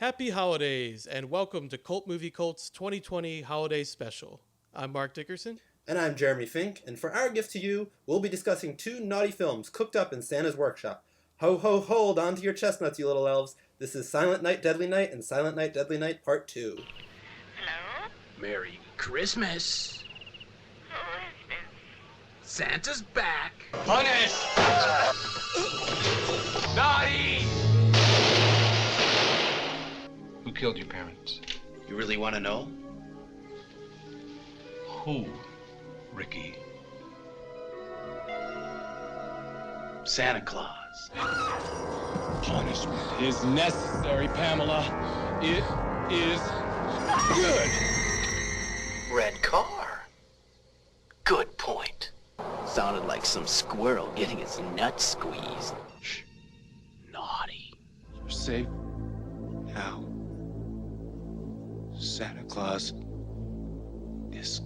Happy holidays and welcome to Cult Movie Cult's 2020 holiday special. I'm Mark Dickerson. And I'm Jeremy Fink, and for our gift to you, we'll be discussing two naughty films cooked up in Santa's workshop. Ho ho hold on to your chestnuts, you little elves. This is Silent Night, Deadly Night and Silent Night, Deadly Night Part 2. Hello? Merry Christmas. Who is this? Santa's back. Punish! Naughty! Who killed your parents? You really want to know? Who, Ricky? Santa Claus. Punishment is necessary, Pamela. It is good. Red car. Good point. Sounded like some squirrel getting his nuts squeezed. Shh. Naughty. You're safe now. Santa Claus is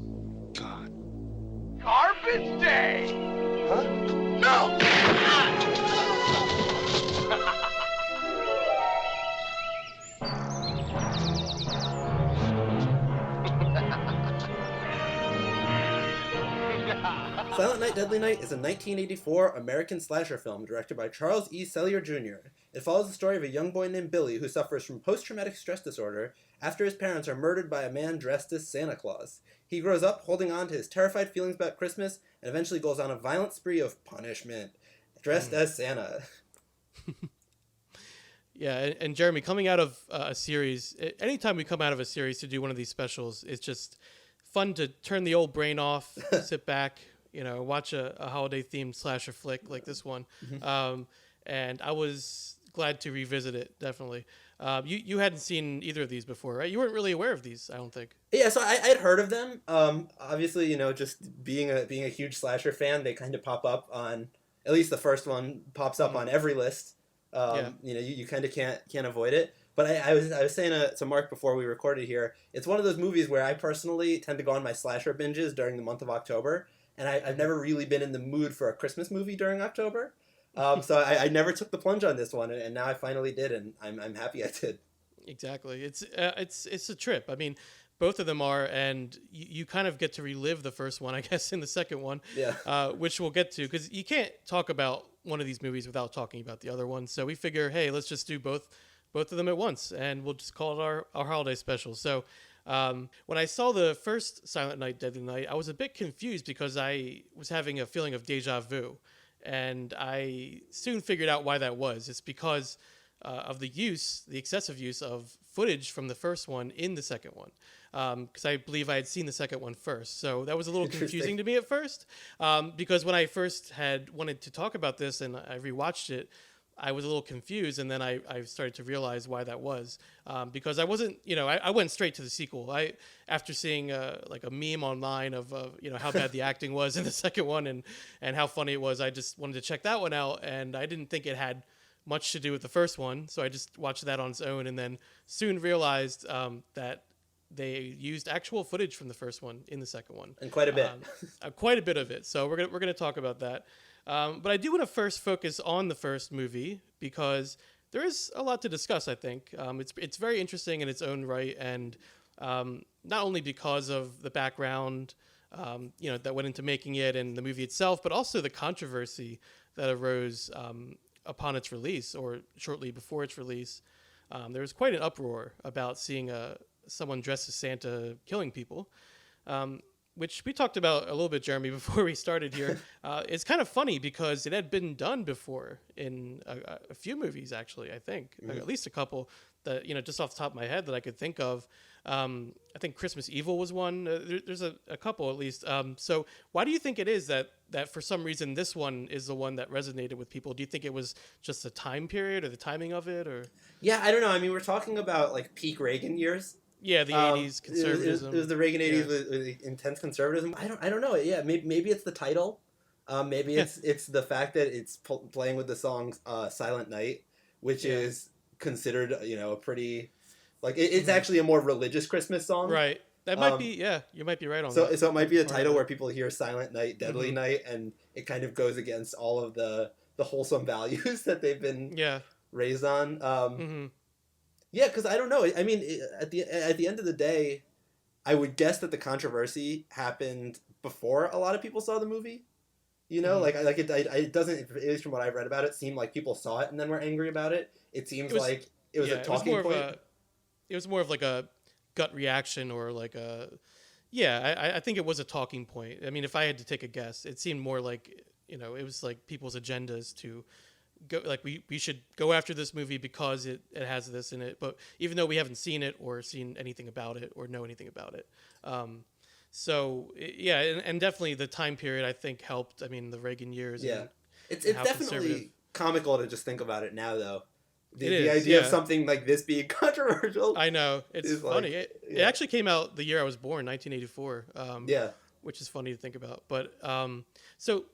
gone. Garbage Day! Huh? No! Silent Night, Deadly Night is a 1984 American slasher film directed by Charles E. Sellier Jr. It follows the story of a young boy named Billy who suffers from post-traumatic stress disorder after his parents are murdered by a man dressed as Santa Claus. He grows up holding on to his terrified feelings about Christmas and eventually goes on a violent spree of punishment, dressed as Santa. Yeah, and Jeremy, coming out of a series, anytime we come out of a series to do one of these specials, it's just fun to turn the old brain off, sit back, watch a holiday-themed slasher flick like this one. And I was glad to revisit it, definitely. You hadn't seen either of these before, right? You weren't really aware of these, I don't think. Yeah, so I'd heard of them. Obviously, just being a huge slasher fan, they kind of pop up on, at least the first one pops up on every list. You kind of can't avoid it. But I was saying to Mark before we recorded here, it's one of those movies where I personally tend to go on my slasher binges during the month of October, and I've never really been in the mood for a Christmas movie during October. So I never took the plunge on this one, and now I finally did, and I'm happy I did. Exactly. It's a trip. I mean, both of them are, and you kind of get to relive the first one, I guess, in the second one, which we'll get to, because you can't talk about one of these movies without talking about the other one. So we figure, hey, let's just do both of them at once, and we'll just call it our holiday special. So when I saw the first Silent Night, Deadly Night, I was a bit confused because I was having a feeling of deja vu. And I soon figured out why that was. It's because of the excessive use of footage from the first one in the second one. Because I believe I had seen the second one first. So that was a little confusing to me at first. Because when I first had wanted to talk about this and I rewatched it, I was a little confused, and then I started to realize why that was. Because I wasn't, I went straight to the sequel. After seeing like a meme online of how bad the acting was in the second one and how funny it was, I just wanted to check that one out, and I didn't think it had much to do with the first one, so I just watched that on its own, and then soon realized that they used actual footage from the first one in the second one, And quite a bit. quite a bit of it. So we're gonna talk about that. But I do want to first focus on the first movie because there is a lot to discuss, I think. It's very interesting in its own right, and not only because of the background that went into making it and the movie itself, but also the controversy that arose upon its release or shortly before its release. There was quite an uproar about seeing someone dressed as Santa killing people. Which we talked about a little bit, Jeremy, before we started here. It's kind of funny because it had been done before in a few movies, actually, I think. At least a couple that, just off the top of my head that I could think of. I think Christmas Evil was one. There's a couple, at least. So why do you think it is that for some reason this one is the one that resonated with people? Do you think it was just the time period or the timing of it? Or Yeah, I don't know. I mean, we're talking about, like, peak Reagan years. Yeah, the 80s conservatism. It was the Reagan 80s with intense conservatism. I don't know. Yeah, maybe it's the title. Maybe it's the fact that it's playing with the song Silent Night, which is considered, a pretty, like, it's actually a more religious Christmas song. Right. That might be, you might be right on that. So it might be a title where people hear Silent Night, Deadly Night, and it kind of goes against all of the wholesome values that they've been raised on. Yeah, because I don't know. I mean, at the end of the day, I would guess that the controversy happened before a lot of people saw the movie. You know, it doesn't, at least from what I've read about it, seem like people saw it and then were angry about it. It seems like it was a talking point. It was more of like a gut reaction or like a, I think it was a talking point. I mean, if I had to take a guess, it seemed more like, it was like people's agendas to go, like we should go after this movie because it has this in it. But even though we haven't seen it or seen anything about it or know anything about it. And definitely the time period I think helped. I mean, the Reagan years. Yeah, it's definitely comical to just think about it now, though. The idea of something like this being controversial. I know, it's funny. It actually came out the year I was born, 1984. Which is funny to think about. But so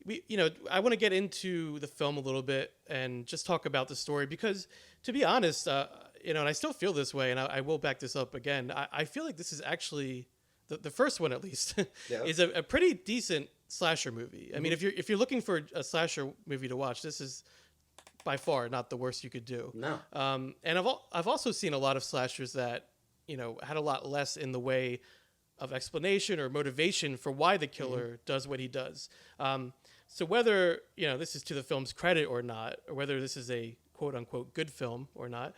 I want to get into the film a little bit and just talk about the story because, to be honest, and I still feel this way, and I will back this up again. I feel like this is actually the first one, at least, is a pretty decent slasher movie. I mean, if you're looking for a slasher movie to watch, this is by far not the worst you could do. No. And I've also seen a lot of slashers that had a lot less in the way of explanation or motivation for why the killer does what he does. So whether this is to the film's credit or not, or whether this is a quote unquote good film or not,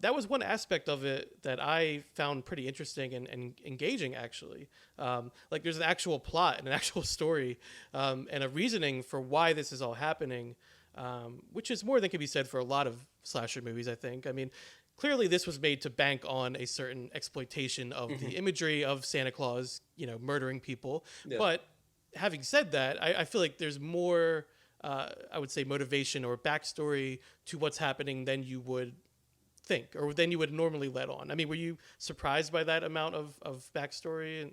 that was one aspect of it that I found pretty interesting and engaging, actually. Like there's an actual plot and an actual story and a reasoning for why this is all happening, which is more than can be said for a lot of slasher movies, I think. I mean, clearly this was made to bank on a certain exploitation of the imagery of Santa Claus, murdering people. Yeah. But having said that, I feel like there's more, I would say, motivation or backstory to what's happening than you would think or than you would normally let on. I mean, were you surprised by that amount of backstory?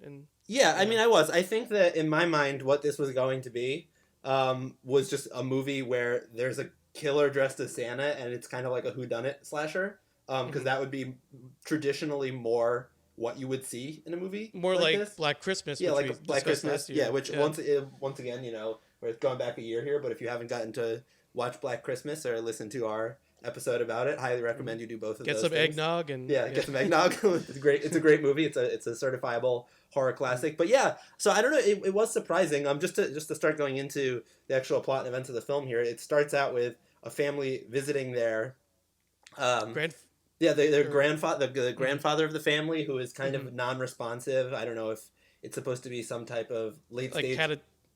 Yeah, I mean, I was. I think that in my mind, what this was going to be was just a movie where there's a killer dressed as Santa and it's kind of like a whodunit slasher. Because that would be traditionally more what you would see in a movie. More like this. Black Christmas. Yeah, like Black Christmas. Yeah, which once again, we're going back a year here, but if you haven't gotten to watch Black Christmas or listen to our episode about it, highly recommend you do both of those things. Get some eggnog get some eggnog. It's great. It's a great movie. It's a certifiable horror classic. But yeah, so I don't know. It was surprising. Just to start going into the actual plot and events of the film here. It starts out with a family visiting their their grandfather, the grandfather of the family, who is kind of non-responsive. I don't know if it's supposed to be some type of late stage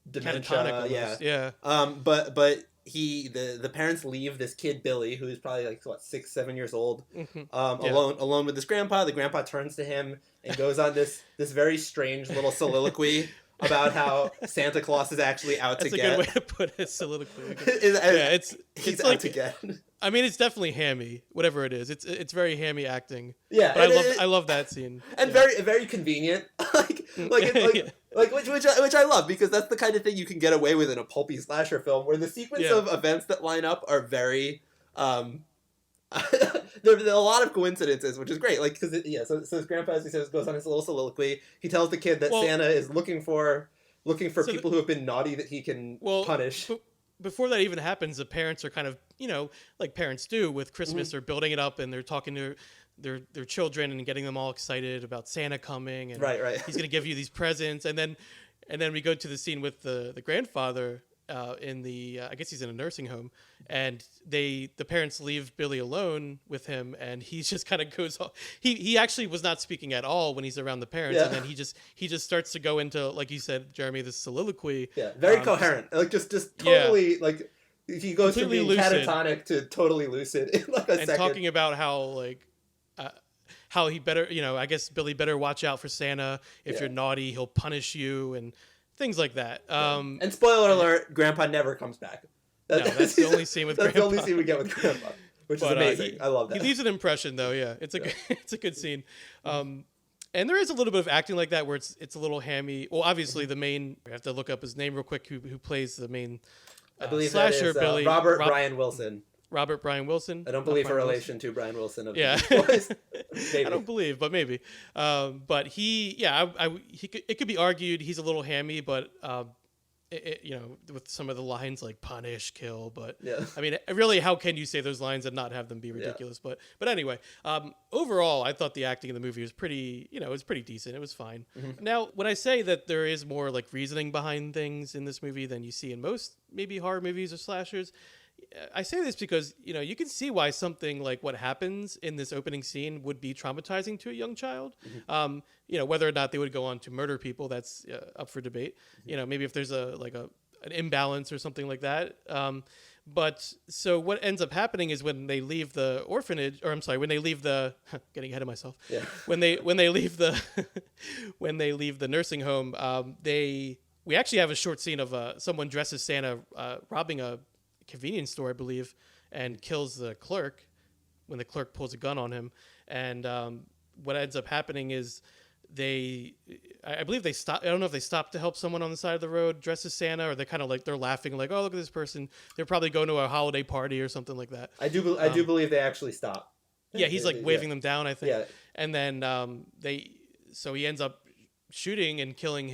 dementia. Yeah. But the parents leave this kid Billy, who's probably like 6, 7 years old, alone with his grandpa. The grandpa turns to him and goes on this very strange little soliloquy about how Santa Claus is actually out to get. That's a good way to put it, soliloquy. He's like, out to get. I mean, it's definitely hammy, whatever it is. It's very hammy acting. Yeah, but I love that scene. And very convenient, which I love, because that's the kind of thing you can get away with in a pulpy slasher film, where the sequence of events that line up are very. There are a lot of coincidences, which is great. Like, so his grandpa, as he says, goes on his little soliloquy. He tells the kid that Santa is looking for people who have been naughty that he can punish. Before that even happens, the parents are kind of, like parents do with Christmas, they're building it up and they're talking to their children and getting them all excited about Santa coming and he's going to give you these presents. And then we go to the scene with the grandfather in the I guess he's in a nursing home, and the parents leave Billy alone with him, and he just kind of goes off. He actually was not speaking at all when he's around the parents, and then he just starts to go into, like you said, Jeremy, this soliloquy. Yeah, very coherent. Like just totally like he goes from being lucid, catatonic to totally lucid in like a second. And talking about how he better, I guess Billy better watch out for Santa. If you're naughty, he'll punish you, and things like that. And spoiler alert, Grandpa never comes back. That's the only scene with Grandpa. That's the only scene we get with Grandpa, which is amazing. I love that. He leaves an impression, though. Yeah, it's a good scene. And there is a little bit of acting like that where it's a little hammy. Well, obviously the main, I have to look up his name real quick, who plays the main I believe slasher, that is Billy. Brian Wilson. Robert Brian Wilson. I don't believe a relation to Brian Wilson. Of yeah, Boys. I don't believe, but maybe. But it could be argued he's a little hammy, but with some of the lines like punish, kill, but Yeah. I mean, really, how can you say those lines and not have them be ridiculous? But anyway, overall, I thought the acting in the movie was pretty, it was pretty decent. It was fine. Now, when I say that there is more like reasoning behind things in this movie than you see in most maybe horror movies or slashers, I say this because, you can see why something like what happens in this opening scene would be traumatizing to a young child. Whether or not they would go on to murder people, that's up for debate. Maybe if there's an imbalance or something like that. But so what ends up happening is when they leave the orphanage, or I'm sorry, when they leave the getting ahead of myself. Yeah. When they leave the when they leave the nursing home, we actually have a short scene of someone dressed as Santa robbing a convenience store, I believe, and kills the clerk when the clerk pulls a gun on him. And what ends up happening is I believe they stop. I don't know if they stop to help someone on the side of the road dressed as Santa, or they're kind of like, they're laughing like, oh, look at this person. They're probably going to a holiday party or something like that. I do believe they actually stop. Yeah, he's like waving them down, I think. Yeah. And then so he ends up shooting and killing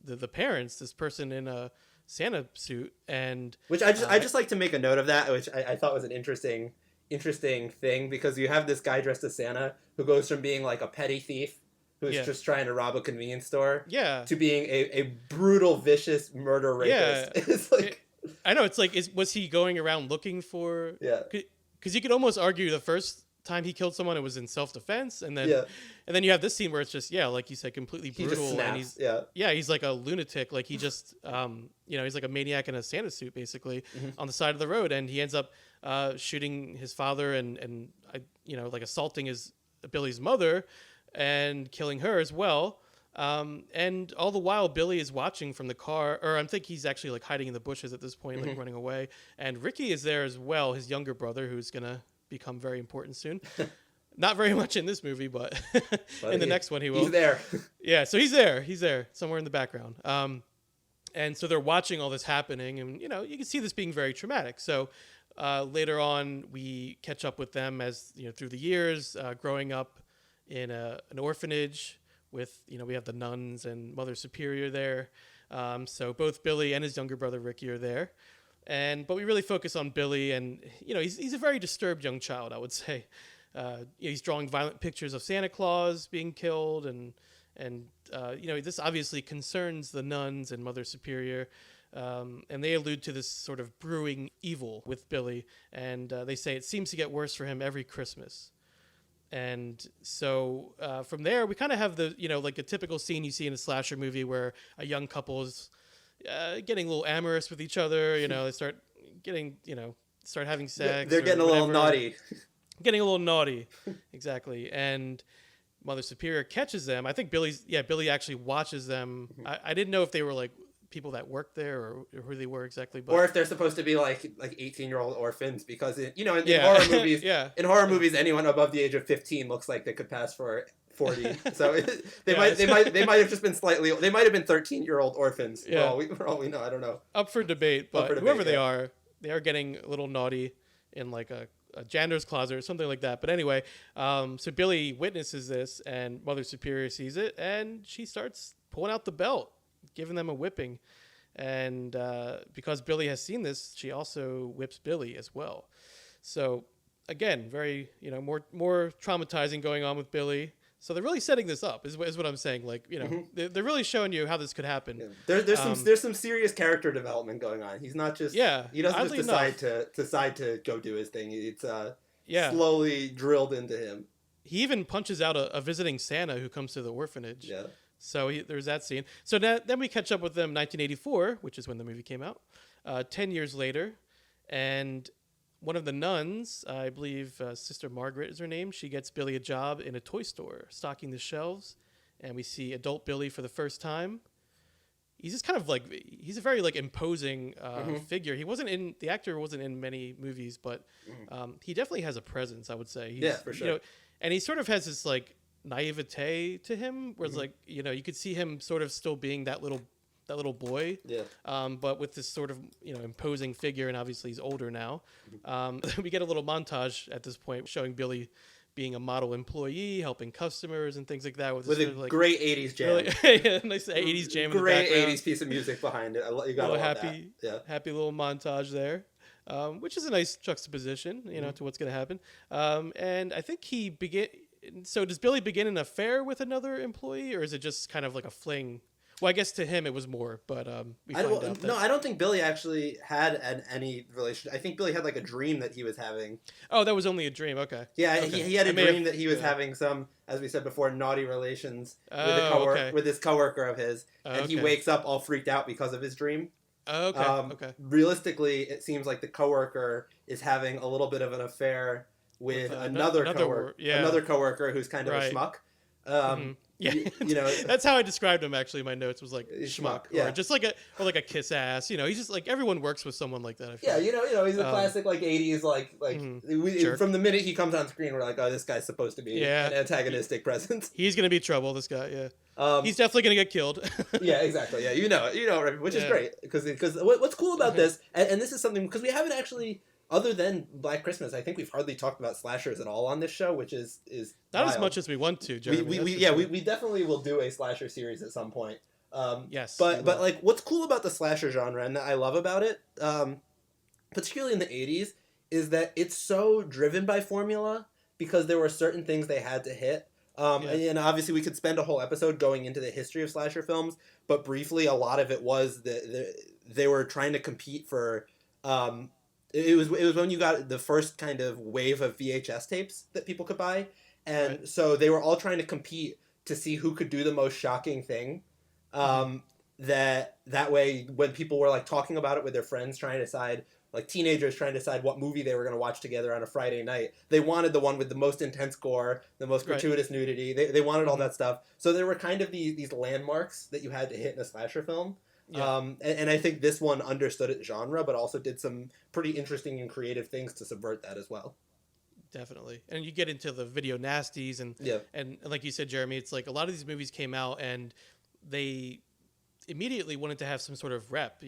the parents, this person in a Santa suit, and which I just like to make a note of that, which I thought was an interesting thing, because you have this guy dressed as Santa who goes from being like a petty thief who's just trying to rob a convenience store to being a brutal, vicious murder rapist. Yeah. It's like, I know, it's like, was he going around looking for? Yeah. Because you could almost argue the first time he killed someone, it was in self-defense, and then you have this scene where it's just like you said, completely brutal. He just snaps. And he's like a lunatic, like he just he's like a maniac in a Santa suit basically on the side of the road, and he ends up shooting his father and like assaulting Billy's mother and killing her as well. And all the while Billy is watching from the car, or I think he's actually like hiding in the bushes at this point, like running away, and Ricky is there as well, his younger brother, who's gonna become very important soon. Not very much in this movie, but in the next one he will. He's there. Yeah, so he's there somewhere in the background. And so they're watching all this happening, and you can see this being very traumatic. So later on we catch up with them as through the years, growing up in an orphanage with we have the nuns and Mother Superior there. So both Billy and his younger brother Ricky are there. But we really focus on Billy, and he's a very disturbed young child, I would say. He's drawing violent pictures of Santa Claus being killed, and this obviously concerns the nuns and Mother Superior, and they allude to this sort of brewing evil with Billy, and they say it seems to get worse for him every Christmas. And so from there, we kind of have the like a typical scene you see in a slasher movie where a young couple is getting a little amorous with each other. They start getting start having sex. They're getting a little naughty. Getting a little naughty, exactly. And Mother Superior catches them. I think Billy actually watches them. I didn't know if they were like people that worked there or who they were exactly, but... or if they're supposed to be like 18-year-old orphans, because in horror movies, in horror movies, anyone above the age of 15 looks like they could pass for 40. So they might have just been slightly. They might have been 13-year-old orphans. Yeah. For all we know, I don't know. Up for debate, but whoever they are getting a little naughty in like a janitor's closet or something like that. But anyway, so Billy witnesses this, and Mother Superior sees it, and she starts pulling out the belt, giving them a whipping. And because Billy has seen this, she also whips Billy as well. So again, very more traumatizing going on with Billy. So they're really setting this up, is what I'm saying. Like, they're really showing you how this could happen. Yeah. There's some serious character development going on. He's not just he doesn't just decide to go do his thing. It's slowly drilled into him. He even punches out a visiting Santa who comes to the orphanage. Yeah. So there's that scene. So then we catch up with them 1984, which is when the movie came out, 10 years later, and one of the nuns, I believe Sister Margaret is her name, she gets Billy a job in a toy store, stocking the shelves, and we see adult Billy for the first time. He's just kind of like, he's a very like imposing figure. The actor wasn't in many movies, but he definitely has a presence, I would say. For sure. And he sort of has this like naivete to him, where it's like, you could see him sort of still being that little boy, but with this sort of imposing figure, and obviously he's older now. We get a little montage at this point showing Billy being a model employee, helping customers and things like that. With this a sort of, like, great 80s jam. really, yeah, nice 80s jam in the Great background. 80s piece of music behind it. You gotta love happy, that. Yeah. happy little montage there, which is a nice juxtaposition, to what's going to happen. And I think he begin. So does Billy begin an affair with another employee, or is it just kind of like a fling? Well, I guess to him it was more, but we find out that... No, I don't think Billy actually had any relationship. I think Billy had like a dream that he was having. Oh, that was only a dream. Okay. Yeah, okay. He had a dream that he was having some, as we said before, naughty relations with this coworker of his, and he wakes up all freaked out because of his dream. Okay. Okay. Realistically, it seems like the coworker is having a little bit of an affair with another coworker who's kind of a schmuck. Yeah, you that's how I described him. Actually, in my notes was like schmuck, yeah, or just like a kiss ass. He's just like, everyone works with someone like that. I feel. Yeah, he's a classic like 80s from the minute he comes on screen, we're like, oh, this guy's supposed to be an antagonistic presence. He's gonna be trouble. This guy, he's definitely gonna get killed. Yeah, exactly. Yeah, you know it, which is great because what's cool about this, and this is something because we haven't actually. Other than Black Christmas, I think we've hardly talked about slashers at all on this show, which is not wild. as much as we want to, Jeremy. We definitely will do a slasher series at some point. Yes, but like what's cool about the slasher genre and that I love about it, particularly in the 80s, is that it's so driven by formula because there were certain things they had to hit. And obviously we could spend a whole episode going into the history of slasher films, but briefly a lot of it was they were trying to compete for. It was when you got the first kind of wave of VHS tapes that people could buy, and so they were all trying to compete to see who could do the most shocking thing. That way, when people were like talking about it with their friends, trying to decide, like teenagers trying to decide what movie they were going to watch together on a Friday night, they wanted the one with the most intense gore, the most gratuitous nudity. They wanted all that stuff. So there were kind of these landmarks that you had to hit in a slasher film. Yeah. And I think this one understood its genre, but also did some pretty interesting and creative things to subvert that as well. Definitely. And you get into the video nasties and like you said, Jeremy, it's like a lot of these movies came out and they immediately wanted to have some sort of rep,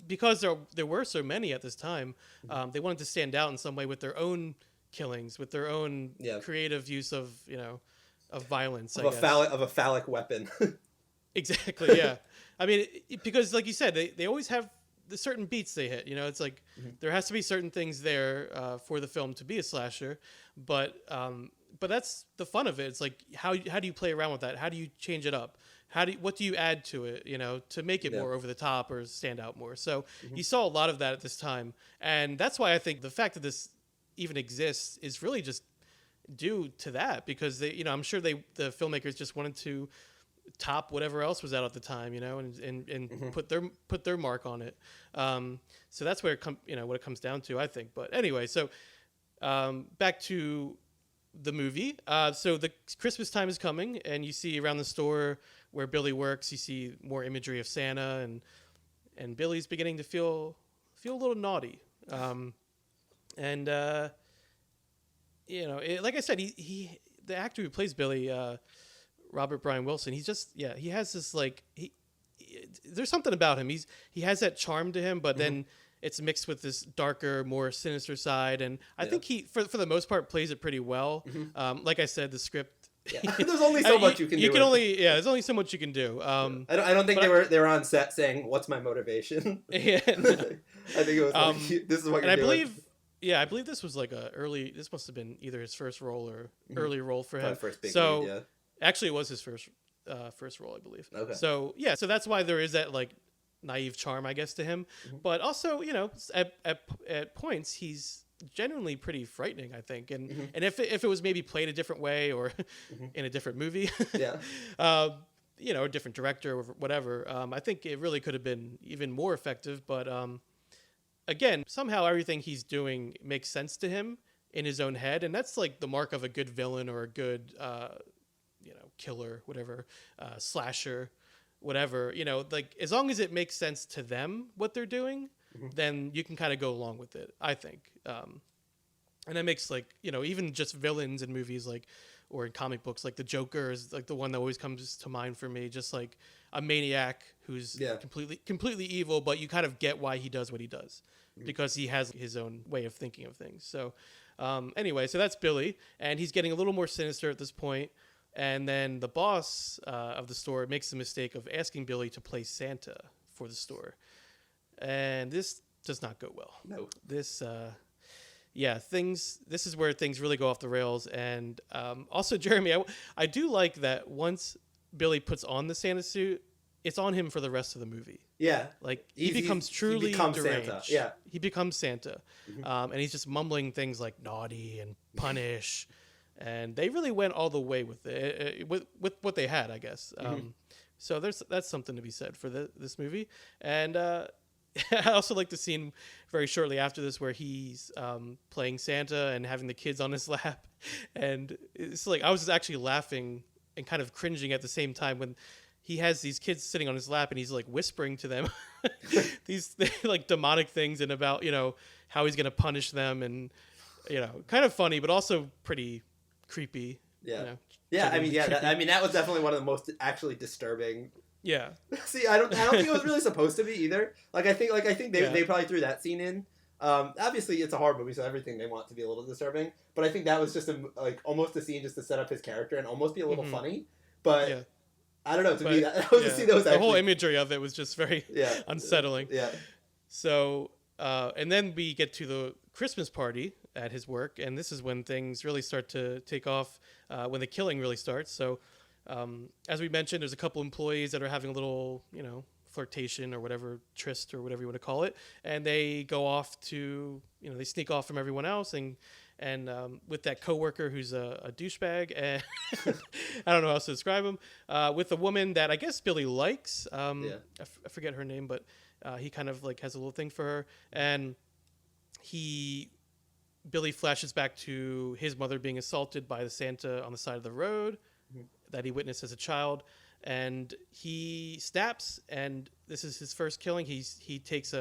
because there were so many at this time. They wanted to stand out in some way with their own killings, with their own creative use of violence, of a phallic weapon. Exactly. Yeah. I mean, because like you said, they always have the certain beats they hit. It's like there has to be certain things there for the film to be a slasher, but that's the fun of it. It's like how do you play around with that? How do you change it up? What do you add to it? To make it more over the top or stand out more. So you saw a lot of that at this time, and that's why I think the fact that this even exists is really just due to that, because they, I'm sure the filmmakers just wanted to top whatever else was out at the time, and put their mark on it. So that's where what it comes down to, I think. But anyway, so back to the movie. So the Christmas time is coming, and you see around the store where Billy works, you see more imagery of Santa, and Billy's beginning to feel a little naughty. Like I said, he the actor who plays Billy. Robert Brian Wilson, he's just he has this there's something about him. He has that charm to him, but then it's mixed with this darker, more sinister side, and I think he for the most part plays it pretty well. Like I said, the script. Yeah. There's only so much you can do. You can only there's only so much you can do. I don't think they were on set saying, "What's my motivation?" Yeah, no. I think it was like, this is what you're doing. I believe this was like this must have been either his first role or early role for him. First big lead, actually, it was his first role, I believe. Okay. So so that's why there is that like naive charm, I guess, to him. But also, at points he's genuinely pretty frightening, I think. And and if it was maybe played a different way or in a different movie, a different director or whatever, I think it really could have been even more effective. But again, somehow everything he's doing makes sense to him in his own head, and that's like the mark of a good villain or a good killer, whatever, slasher, whatever, like as long as it makes sense to them what they're doing, then you can kind of go along with it, I think. And that makes like, even just villains in movies or in comic books, like the Joker is like the one that always comes to mind for me, just like a maniac who's completely evil, but you kind of get why he does what he does because he has his own way of thinking of things. So Anyway, so that's Billy, and he's getting a little more sinister at this point. And then the boss of the store makes the mistake of asking Billy to play Santa for the store. And this does not go well. No. This is where things really go off the rails. And also, Jeremy, I do like that once Billy puts on the Santa suit, it's on him for the rest of the movie. Yeah. Like he becomes truly deranged. Santa. Yeah. He becomes Santa. And he's just mumbling things like naughty and punish. And they really went all the way with it, with what they had, I guess. So that's something to be said for this movie. And I also like the scene very shortly after this where he's playing Santa and having the kids on his lap. And it's like I was actually laughing and kind of cringing at the same time when he has these kids sitting on his lap and he's like whispering to them these like demonic things and about, how he's going to punish them and, kind of funny, but also pretty creepy. Yeah. That was definitely one of the most actually disturbing. Yeah. See, I don't think it was really supposed to be either. I think they probably threw that scene in. Obviously it's a horror movie, so everything they want to be a little disturbing, but I think that was just almost a scene just to set up his character and almost be a little funny. But I don't know. To me, that was a scene that was the whole imagery of it was just very unsettling. Yeah. So, and then we get to the Christmas party at his work, and this is when things really start to take off, when the killing really starts. So, as we mentioned, there's a couple employees that are having a little, flirtation or whatever, tryst or whatever you want to call it, and they go off to, they sneak off from everyone else and with that coworker who's a douchebag, and I don't know how else to describe him, with a woman that I guess Billy likes. I forget her name, but he kind of has a little thing for her, and Billy flashes back to his mother being assaulted by the Santa on the side of the road that he witnessed as a child, and he snaps, and this is his first killing. He takes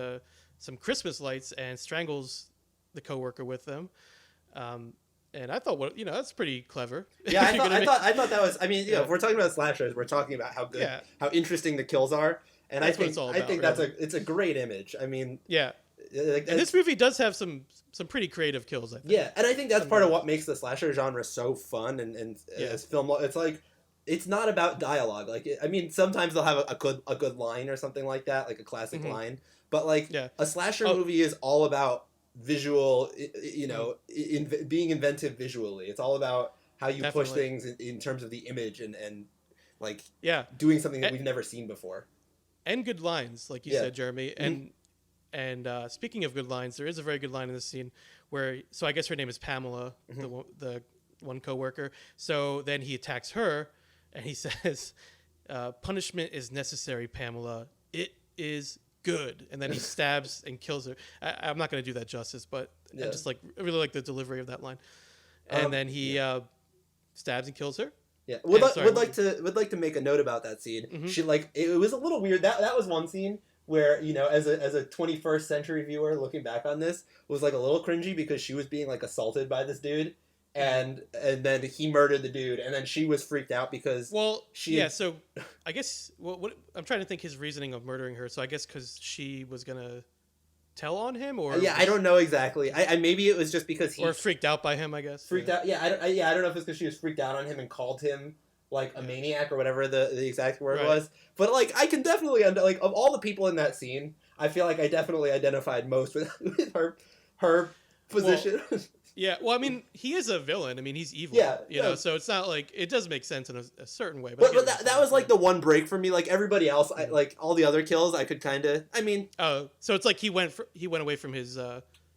some Christmas lights and strangles the coworker with them. And I thought, that's pretty clever. Yeah, I thought that was. I mean, if we're talking about slashers, we're talking about how good, how interesting the kills are, and I think it's a great image. I mean, and this movie does have some pretty creative kills, I think. Yeah, and I think that's part of what makes the slasher genre so fun and as film. It's it's not about dialogue. Sometimes they'll have a good line or something like that, like a classic line. But a slasher movie is all about visual, being inventive visually. It's all about how you push things in terms of the image and doing something that we've never seen before. And good lines, like you said, Jeremy. And speaking of good lines, there is a very good line in this scene where, so I guess her name is Pamela, the one coworker. So then he attacks her and he says, punishment is necessary, Pamela. It is good. And then he stabs and kills her. I'm not going to do that justice, but I just I really like the delivery of that line. And then he stabs and kills her. Yeah, would like to make a note about that scene. She it was a little weird. That was one scene where, as a 21st century viewer looking back on this, was a little cringy because she was being assaulted by this dude, and then he murdered the dude, and then she was freaked out because so I guess what I'm trying to think his reasoning of murdering her. So I guess because she was gonna tell on him, or I don't know exactly. I maybe it was just because or freaked out by him. I guess freaked out. I don't know if it's because she was freaked out on him and called him a maniac or whatever the exact word was. But I can definitely of all the people in that scene, I feel like I definitely identified most with her position. Well, I mean, he is a villain. I mean, he's evil. So it's not it does make sense in a certain way. But that was the one break for me. Everybody else, all the other kills, I could kind of. I mean. Oh, so it's he went away from his.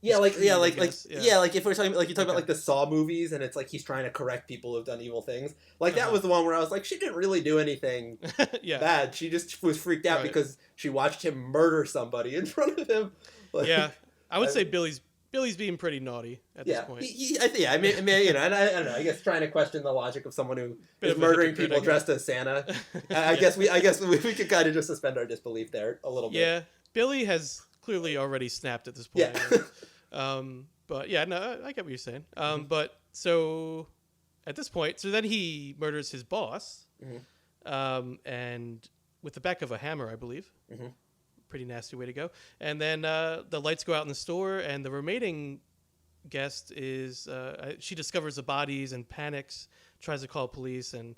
If we're talking you talk about the Saw movies, and it's he's trying to correct people who've done evil things. That was the one where I was she didn't really do anything bad. She just was freaked out because she watched him murder somebody in front of him. I would say Billy's being pretty naughty at this point. I don't know. I guess trying to question the logic of someone who is murdering people dressed as Santa. I guess we could kind of just suspend our disbelief there a little bit. Yeah, Billy has clearly already snapped at this point. But I get what you're saying. But so at this point, so then he murders his boss, and with the back of a hammer, I believe. Pretty nasty way to go. And then the lights go out in the store, and the remaining guest is she discovers the bodies and panics, tries to call police, and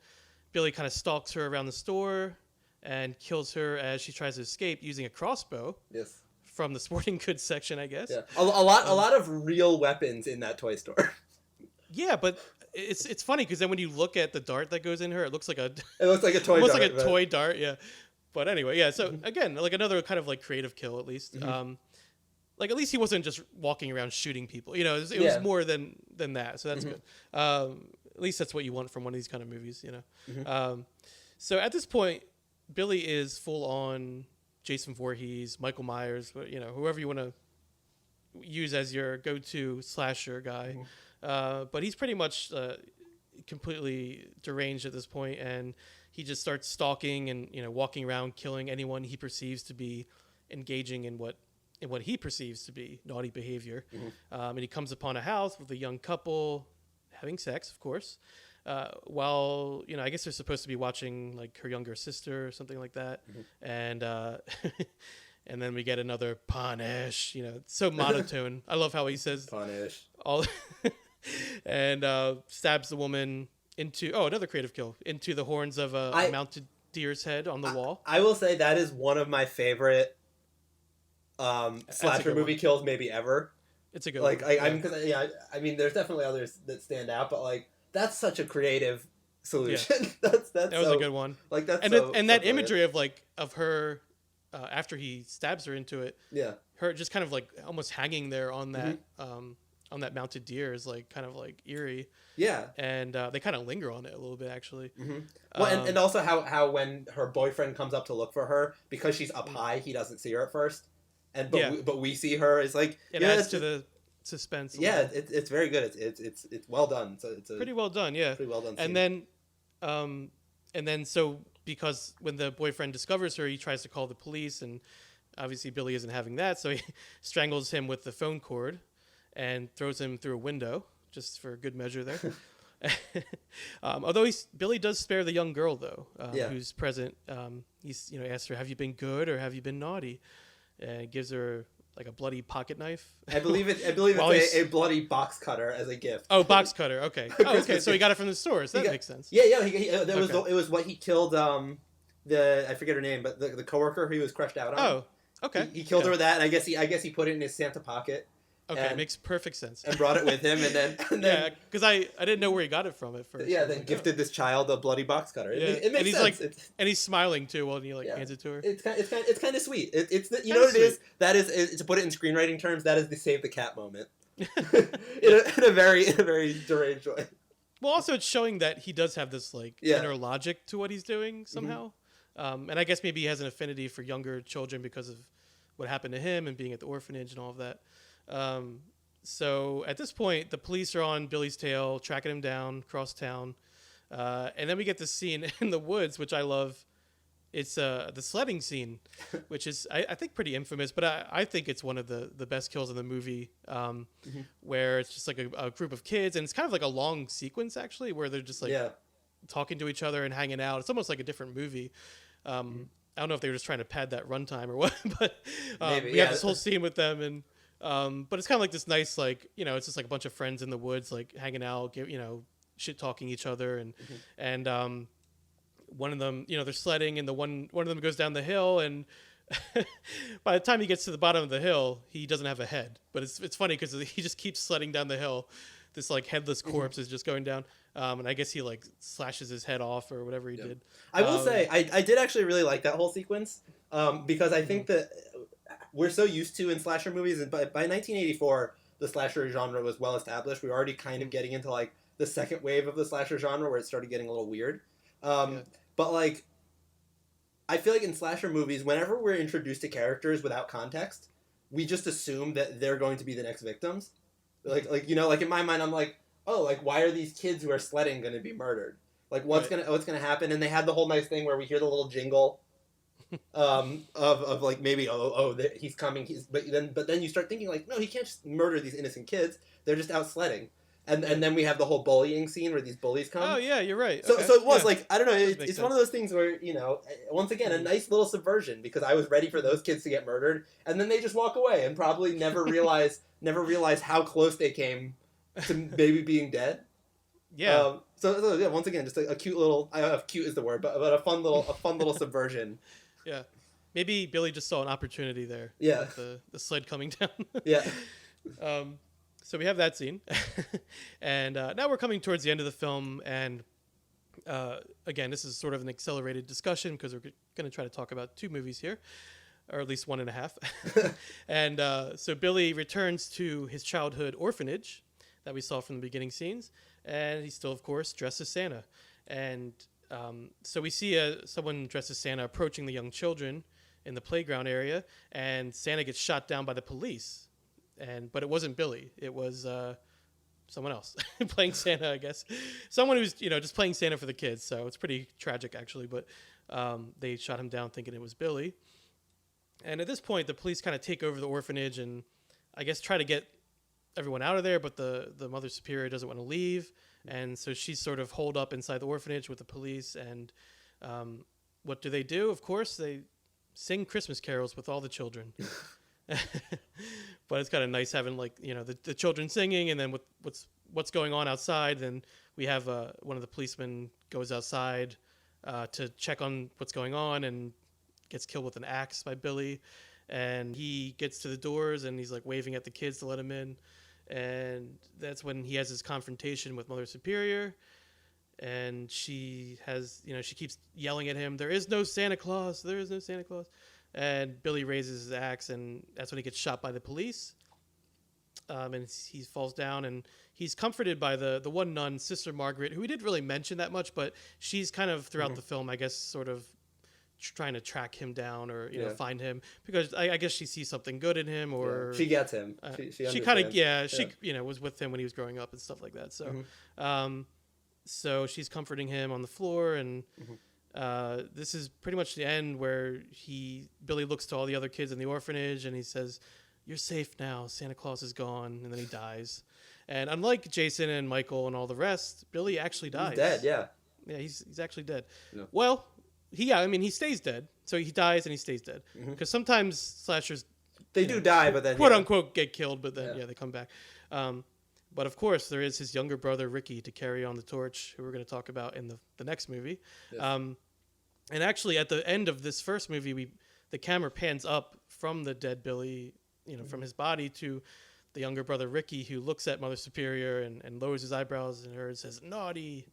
Billy kind of stalks her around the store and kills her as she tries to escape using a crossbow. Yes. From the sporting goods section, I guess. Yeah. A lot of real weapons in that toy store. Yeah, but it's funny because then when you look at the dart that goes in her, it looks like a toy almost dart. Like a toy dart, yeah. But anyway, yeah. So again, like another kind of like creative kill at least. Like at least he wasn't just walking around shooting people. You know, it was more than that. So that's good. At least that's what you want from one of these kind of movies. You know. So at this point, Billy is full on Jason Voorhees, Michael Myers, you know, whoever you want to use as your go-to slasher guy. But he's pretty much completely deranged at this point, and he just starts stalking and, you know, walking around killing anyone he perceives to be engaging in what he perceives to be naughty behavior. And he comes upon a house with a young couple having sex, of course, while, you know, I guess they're supposed to be watching like her younger sister or something like that. And and then we get another punish, you know, it's so monotone. I love how he says punish all and stabs the woman into another creative kill, into the horns of a mounted deer's head on the wall. I will say that is one of my favorite slasher movie kills maybe ever. It's a good one. I mean, there's definitely others that stand out, but like that's such a creative solution. Yeah. that was a good one. Like that's and that imagery of her after he stabs her into it. Yeah. Her just kind of like almost hanging there on that on that mounted deer is like kind of like eerie. Yeah. And they kind of linger on it a little bit actually. Well, and also how when her boyfriend comes up to look for her, because she's up high, he doesn't see her at first. But we see her. It's like it adds to the suspense. Yeah, it's very good. It's well done. So it's pretty well done. Yeah, pretty well done. And then so because when the boyfriend discovers her, he tries to call the police, and obviously Billy isn't having that, so he strangles him with the phone cord and throws him through a window just for good measure there. Although Billy does spare the young girl though, who's present. He's asks her, "Have you been good or have you been naughty?" And gives her like a bloody pocket knife. I believe it's a bloody box cutter as a gift. Oh, box cutter. Okay. Okay. So he got it from the stores. That makes sense. Yeah. It was what he killed. I forget her name, but the coworker he was crushed out on. Oh, okay. He killed her with that, and I guess he put it in his Santa pocket. Okay, it makes perfect sense. And brought it with him, and then yeah, because I didn't know where he got it from at first. Yeah, then gifted this child a bloody box cutter. It makes sense. And he's smiling too while he hands it to her. It's kind of sweet. You know what it is? That is to put it in screenwriting terms. That is the save the cat moment. in a very deranged way. Well, also it's showing that he does have this inner logic to what he's doing somehow, and I guess maybe he has an affinity for younger children because of what happened to him and being at the orphanage and all of that. So at this point, the police are on Billy's tail, tracking him down across town. And then we get this scene in the woods, which I love. It's the sledding scene, which is, I think, pretty infamous, but I think it's one of the best kills in the movie, where it's just like a group of kids, and it's kind of like a long sequence, actually, where they're just talking to each other and hanging out. It's almost like a different movie. I don't know if they were just trying to pad that runtime or what, but we have this whole scene with them, and but it's kind of like this nice, it's just like a bunch of friends in the woods, like hanging out, shit talking each other, and one of them, they're sledding, and one of them goes down the hill, and by the time he gets to the bottom of the hill, he doesn't have a head. But it's funny because he just keeps sledding down the hill. This headless corpse is just going down, and I guess he slashes his head off or whatever he did. I will say I did actually really like that whole sequence, because I think that we're so used to in slasher movies, and by 1984 the slasher genre was well established. We were already kind of getting into the second wave of the slasher genre where it started getting a little weird. But I feel like in slasher movies, whenever we're introduced to characters without context, we just assume that they're going to be the next victims. In my mind, I'm like, oh, why are these kids who are sledding going to be murdered? What's gonna happen? And they had the whole nice thing where we hear the little jingle, of maybe he's coming. But then you start thinking no, he can't just murder these innocent kids. They're just out sledding. And then we have the whole bullying scene where these bullies come. Oh yeah, you're right. So Okay. so it was Yeah. like, I don't know, it's makes one of sense. those things where, once again, a nice little subversion, because I was ready for those kids to get murdered, and then they just walk away and probably never realize how close they came to maybe being dead. Yeah. So yeah, once again, just a cute little, I don't know if cute is the word, but a fun little subversion. Yeah. Maybe Billy just saw an opportunity there. Yeah. With the sled coming down. Yeah. So we have that scene. And now we're coming towards the end of the film. And again, this is sort of an accelerated discussion because we're going to try to talk about 2 movies here, or at least 1.5. And so Billy returns to his childhood orphanage that we saw from the beginning scenes. And he's still, of course, dressed as Santa. And so we see someone dressed as Santa approaching the young children in the playground area, and Santa gets shot down by the police. But it wasn't Billy. It was someone else playing Santa, I guess. Someone who's just playing Santa for the kids. So it's pretty tragic, actually. But they shot him down thinking it was Billy. And at this point, the police kind of take over the orphanage and I guess try to get everyone out of there. But the Mother Superior doesn't want to leave, and so she's sort of holed up inside the orphanage with the police. And what do? Of course, they sing Christmas carols with all the children. But it's kind of nice having the children singing, and then what's going on outside. Then we have one of the policemen goes outside to check on what's going on and gets killed with an axe by Billy. And he gets to the doors and he's like waving at the kids to let him in. And that's when he has his confrontation with Mother Superior. And she keeps yelling at him, "There is no Santa Claus. There is no Santa Claus." And Billy raises his axe, and that's when he gets shot by the police. And he falls down, and he's comforted by the one nun, Sister Margaret, who we didn't really mention that much, but she's kind of throughout the film, I guess, sort of trying to track him down or find him, because I guess she sees something good in him, or she gets him. She kind of was with him when he was growing up and stuff like that. So, so she's comforting him on the floor, and this is pretty much the end where Billy looks to all the other kids in the orphanage and he says, "You're safe now. Santa Claus is gone," and then he dies. And unlike Jason and Michael and all the rest, Billy actually dies. He's dead. Yeah. Yeah, he's actually dead. Yeah. Well, he stays dead. So he dies and he stays dead. Because sometimes slashers they do die, but then quote unquote get killed, but then they come back. But of course, there is his younger brother Ricky to carry on the torch, who we're going to talk about in the next movie. Yes. And actually, at the end of this first movie, the camera pans up from the dead Billy, from his body, to the younger brother Ricky, who looks at Mother Superior and lowers his eyebrows at her and says, "Naughty."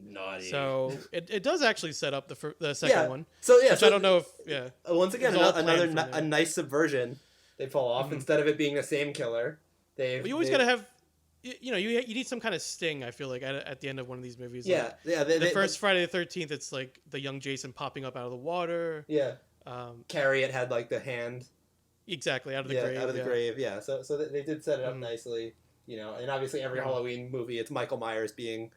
So it does actually set up the second one. So which I don't know if once again, a nice subversion. They fall off instead of it being the same killer. But you always got to have. You need some kind of sting, I feel like, at the end of one of these movies. Yeah, the first Friday the 13th, it's like the young Jason popping up out of the water. Yeah. Carrie had like the hand. Exactly, out of the grave. Out of the grave, yeah. So they did set it up nicely, and obviously every Halloween movie, it's Michael Myers being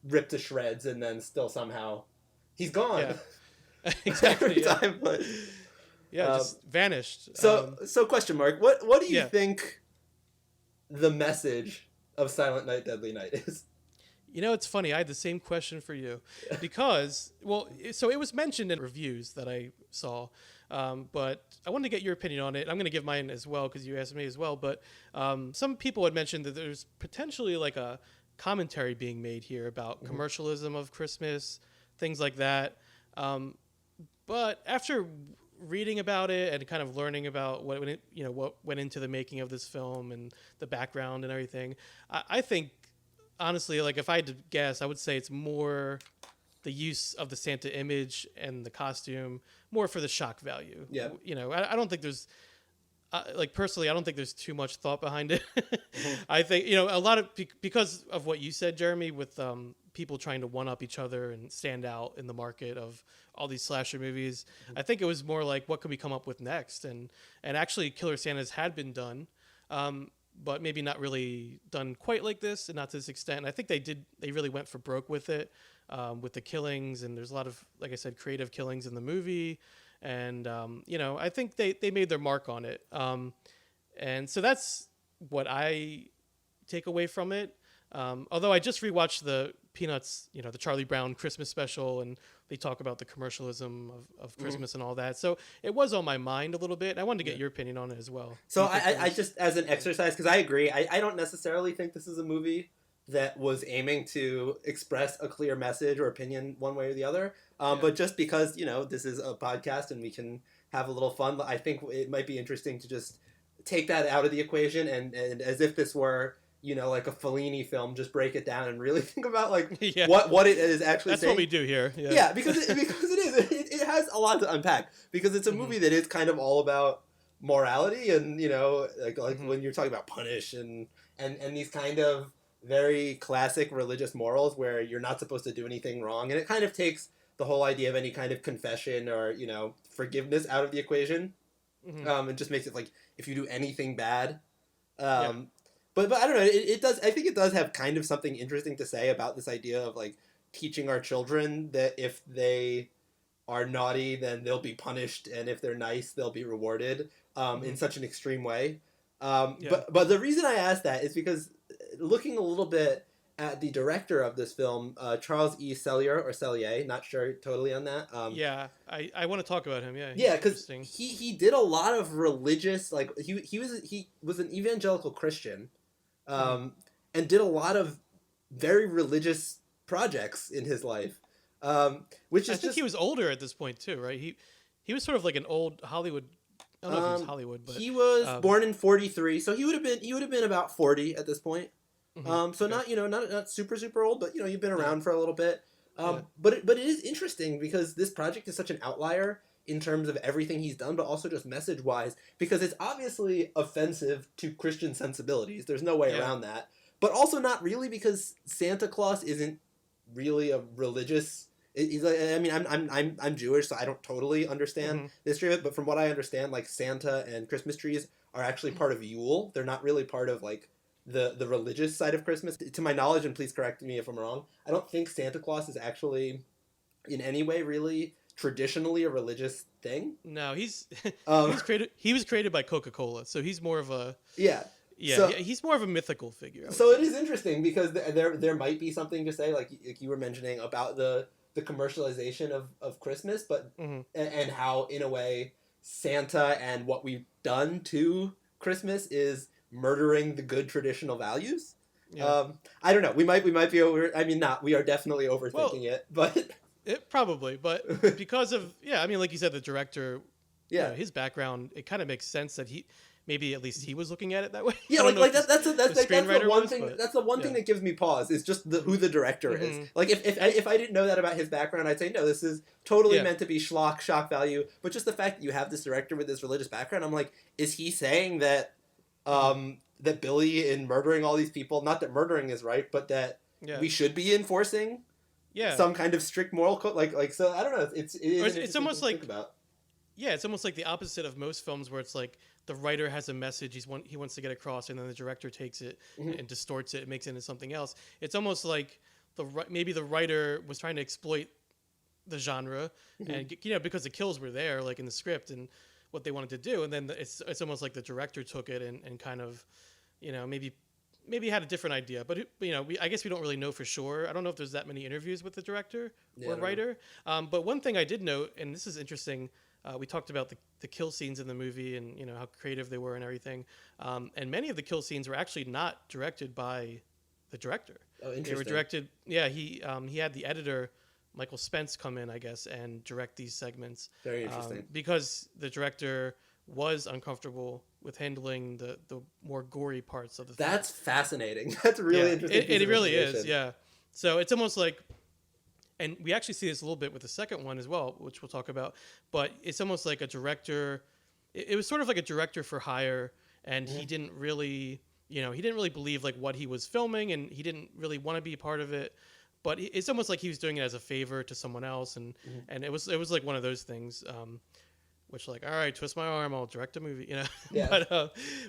ripped to shreds and then still somehow he's gone. Yeah. Exactly. Every time, but just vanished. So question mark, what do you think the message of Silent Night, Deadly Night is? It's funny. I had the same question for you because, so it was mentioned in reviews that I saw, but I wanted to get your opinion on it. I'm going to give mine as well because you asked me as well. But some people had mentioned that there's potentially like a commentary being made here about commercialism of Christmas, things like that. But after reading about it and kind of learning about what went into the making of this film and the background and everything, I think honestly, like if I had to guess, I would say it's more the use of the Santa image and the costume more for the shock value. Yeah. I don't think there's personally, I don't think there's too much thought behind it. I think, a lot of, because of what you said, Jeremy, with people trying to one up each other and stand out in the market of all these slasher movies, I think it was more like, what can we come up with next? And actually Killer Santas had been done, but maybe not really done quite like this and not to this extent. And I think they really went for broke with it, with the killings. And there's a lot of, like I said, creative killings in the movie. And, I think they made their mark on it. And so that's what I take away from it. Although I just rewatched the Peanuts, the Charlie Brown Christmas special, and they talk about the commercialism of Christmas and all that. So it was on my mind a little bit. I wanted to get your opinion on it as well. So I just, as an exercise, because I agree, I don't necessarily think this is a movie that was aiming to express a clear message or opinion one way or the other. But just because, this is a podcast and we can have a little fun, I think it might be interesting to just take that out of the equation and as if this were, like a Fellini film, just break it down and really think about what it is actually That's saying. what we do here. Yeah, because it has a lot to unpack, because it's a movie that is kind of all about morality and, when you're talking about punish and these kind of very classic religious morals where you're not supposed to do anything wrong. And it kind of takes the whole idea of any kind of confession or, forgiveness out of the equation. And just makes it like, if you do anything bad, But I don't know. It does. I think it does have kind of something interesting to say about this idea of like teaching our children that if they are naughty, then they'll be punished, and if they're nice, they'll be rewarded in such an extreme way. But the reason I asked that is because looking a little bit at the director of this film, Charles E. Sellier, not sure totally on that. I want to talk about him. Yeah, because he did a lot of religious, like he was an evangelical Christian. And did a lot of very religious projects in his life, which is I think he was older at this point too, right? He was sort of like an old Hollywood. I don't know if he was Hollywood, but he was born in 1943, so he would have been about 40 at this point. So not not super old, but you've been around for a little bit. But it is interesting because this project is such an outlier in terms of everything he's done, but also just message-wise, because it's obviously offensive to Christian sensibilities. There's no way around that. But also not really, because Santa Claus isn't really a religious... I'm Jewish, so I don't totally understand the history of it, but from what I understand, like, Santa and Christmas trees are actually part of Yule. They're not really part of, like, the religious side of Christmas. To my knowledge, and please correct me if I'm wrong, I don't think Santa Claus is actually in any way really traditionally a religious thing. No, he was created by Coca-Cola, so he's more of a he's more of a mythical figure. So it is interesting because there might be something to say, like you were mentioning, about the commercialization of Christmas, but and how in a way Santa and what we've done to Christmas is murdering the good traditional values. I don't know. We might be over. I mean, we are definitely overthinking it, but. It probably, but because of like you said, the director, his background, it kind of makes sense that maybe at least he was looking at it that way. Yeah, that's the one thing. That's the one thing that gives me pause is just who the director is. Like if I didn't know that about his background, I'd say no, this is totally meant to be shock value. But just the fact that you have this director with this religious background, I'm like, is he saying that that Billy, in murdering all these people, not that murdering is right, but that we should be enforcing some kind of strict moral code, like so I don't know. It's almost like it's almost like the opposite of most films where it's like the writer has a message he wants to get across, and then the director takes it and distorts it and makes it into something else. It's almost like maybe the writer was trying to exploit the genre, and because the kills were there, like in the script and what they wanted to do, and then it's almost like the director took it and kind of maybe had a different idea, but I guess we don't really know for sure. I don't know if there's that many interviews with the director or writer. But one thing I did note, and this is interesting, we talked about the kill scenes in the movie and how creative they were and everything. And many of the kill scenes were actually not directed by the director. Oh, interesting. They were directed. Yeah, he had the editor Michael Spence come in, I guess, and direct these segments. Very interesting. Because the director was uncomfortable with handling the more gory parts of the film. That's fascinating. That's really interesting. It really is, yeah. So it's almost like, and we actually see this a little bit with the second one as well, which we'll talk about, but it's almost like a director, it was sort of like a director for hire, and he didn't really believe like what he was filming, and he didn't really want to be a part of it, but it's almost like he was doing it as a favor to someone else, and it was like one of those things, which like, all right, twist my arm, I'll direct a movie, Yeah.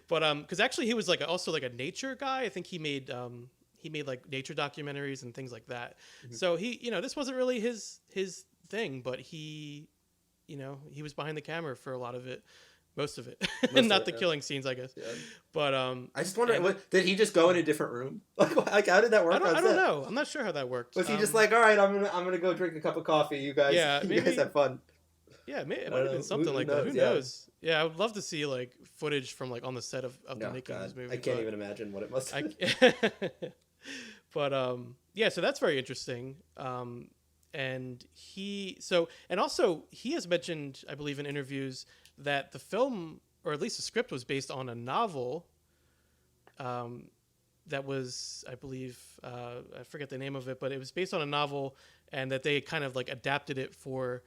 but because actually he was like also like a nature guy. I think he made like nature documentaries and things like that. So he, this wasn't really his thing, but he was behind the camera for a lot of it. most of it, Most and of not it, the yeah. killing scenes, I guess. Yeah. But I just wonder, did he just go in a different room? Like how did that work? I don't know. I'm not sure how that worked. Was he just like, all right, I'm gonna go drink a cup of coffee. You guys, Yeah, you maybe- guys have fun. Yeah, it might have know. been something Who like that. Who knows? Yeah. knows? Yeah, I would love to see like footage from like on the set of the No, making of God, this movie. I can't but even imagine what it must have been. But yeah, so that's very interesting. And also he has mentioned, I believe in interviews, that the film, or at least the script, was based on a novel. That was, I believe, I forget the name of it, but it was based on a novel, and that they kind of like adapted it for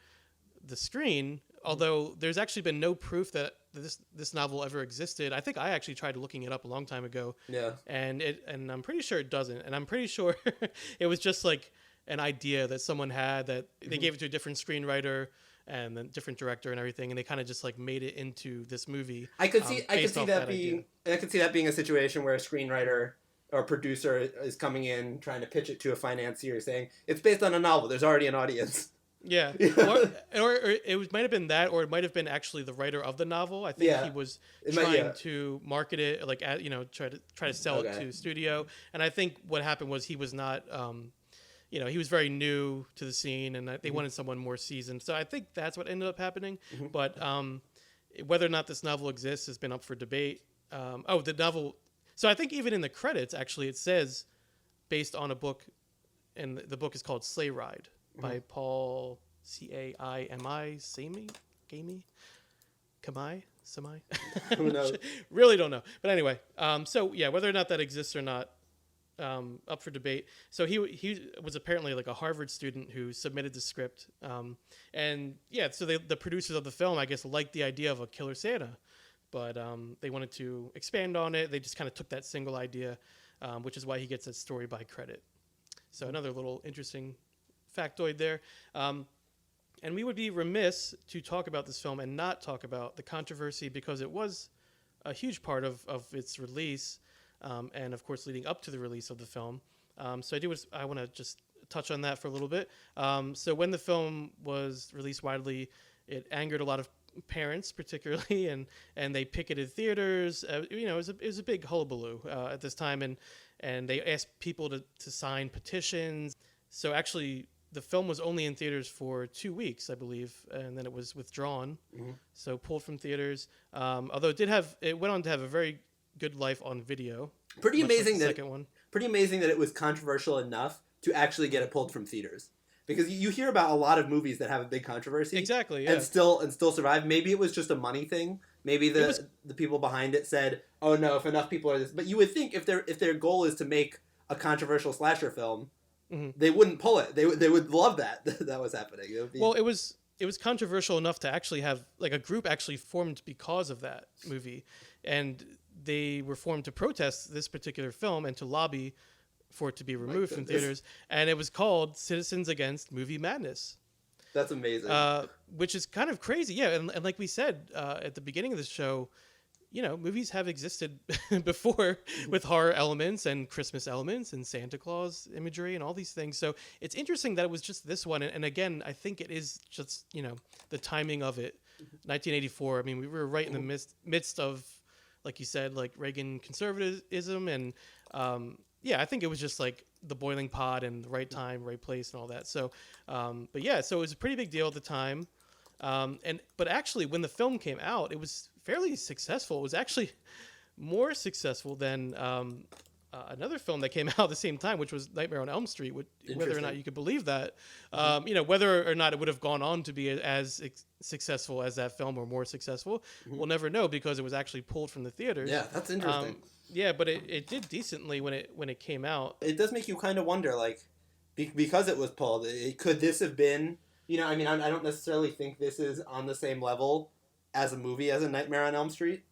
the screen. Although there's actually been no proof that this novel ever existed. I think I actually tried looking it up a long time ago. Yeah. And I'm pretty sure it doesn't. And I'm pretty sure it was just like an idea that someone had, that they gave it to a different screenwriter and then different director and everything, and they kind of just like made it into this movie. I could see that idea. being a situation where a screenwriter or producer is coming in trying to pitch it to a financier, saying it's based on a novel. There's already an audience. Yeah, or it might have been that, or it might have been actually the writer of the novel. I think he was trying to market it, like try to sell it to studio. And I think what happened was he was not, he was very new to the scene, and they wanted someone more seasoned. So I think that's what ended up happening. But whether or not this novel exists has been up for debate. The novel. So I think even in the credits, actually, it says based on a book, and the book is called Sleigh Ride by Paul Caimi, Semi. Who knows? Really don't know. But anyway, so yeah, whether or not that exists or not, up for debate. So he was apparently like a Harvard student who submitted the script, and yeah, so the producers of the film, I guess, liked the idea of a killer Santa, but they wanted to expand on it. They just kind of took that single idea, which is why he gets a story by credit. So another little interesting factoid there. And we would be remiss to talk about this film and not talk about the controversy, because it was a huge part of its release, and of course leading up to the release of the film. So I want to just touch on that for a little bit. So when the film was released widely, it angered a lot of parents, particularly, and they picketed theaters. It was a big hullabaloo at this time, and they asked people to sign petitions. So actually, the film was only in theaters for 2 weeks, I believe, and then it was withdrawn, so pulled from theaters. Although it went on to have a very good life on video. Pretty amazing like second one. Pretty amazing that it was controversial enough to actually get it pulled from theaters. Because you hear about a lot of movies that have a big controversy, exactly, yeah, and still survive. Maybe it was just a money thing. Maybe the people behind it said, "Oh no, if enough people are this." But you would think if their goal is to make a controversial slasher film, they wouldn't pull it. They would love that that was happening. Well, it was controversial enough to actually have like a group actually formed because of that movie, and they were formed to protest this particular film and to lobby for it to be removed from theaters. And it was called Citizens Against Movie Madness. That's amazing. Which is kind of crazy, yeah. And like we said at the beginning of the show, movies have existed before with horror elements and Christmas elements and Santa Claus imagery and all these things. So it's interesting that it was just this one. And again, I think it is just, the timing of it. 1984, I mean, we were right in the midst of, like you said, like Reagan conservatism. And I think it was just like the boiling pot and the right time, right place and all that. So, but yeah, so it was a pretty big deal at the time. But actually, when the film came out, it was fairly successful. It was actually more successful than another film that came out at the same time, which was Nightmare on Elm Street. Whether or not you could believe that, whether or not it would have gone on to be as successful as that film or more successful, we'll never know, because it was actually pulled from the theaters. Yeah, that's interesting. Yeah, but it did decently when it came out. It does make you kind of wonder, like, because it was pulled, could this have been? I mean, I don't necessarily think this is on the same level as a movie as A Nightmare on Elm Street.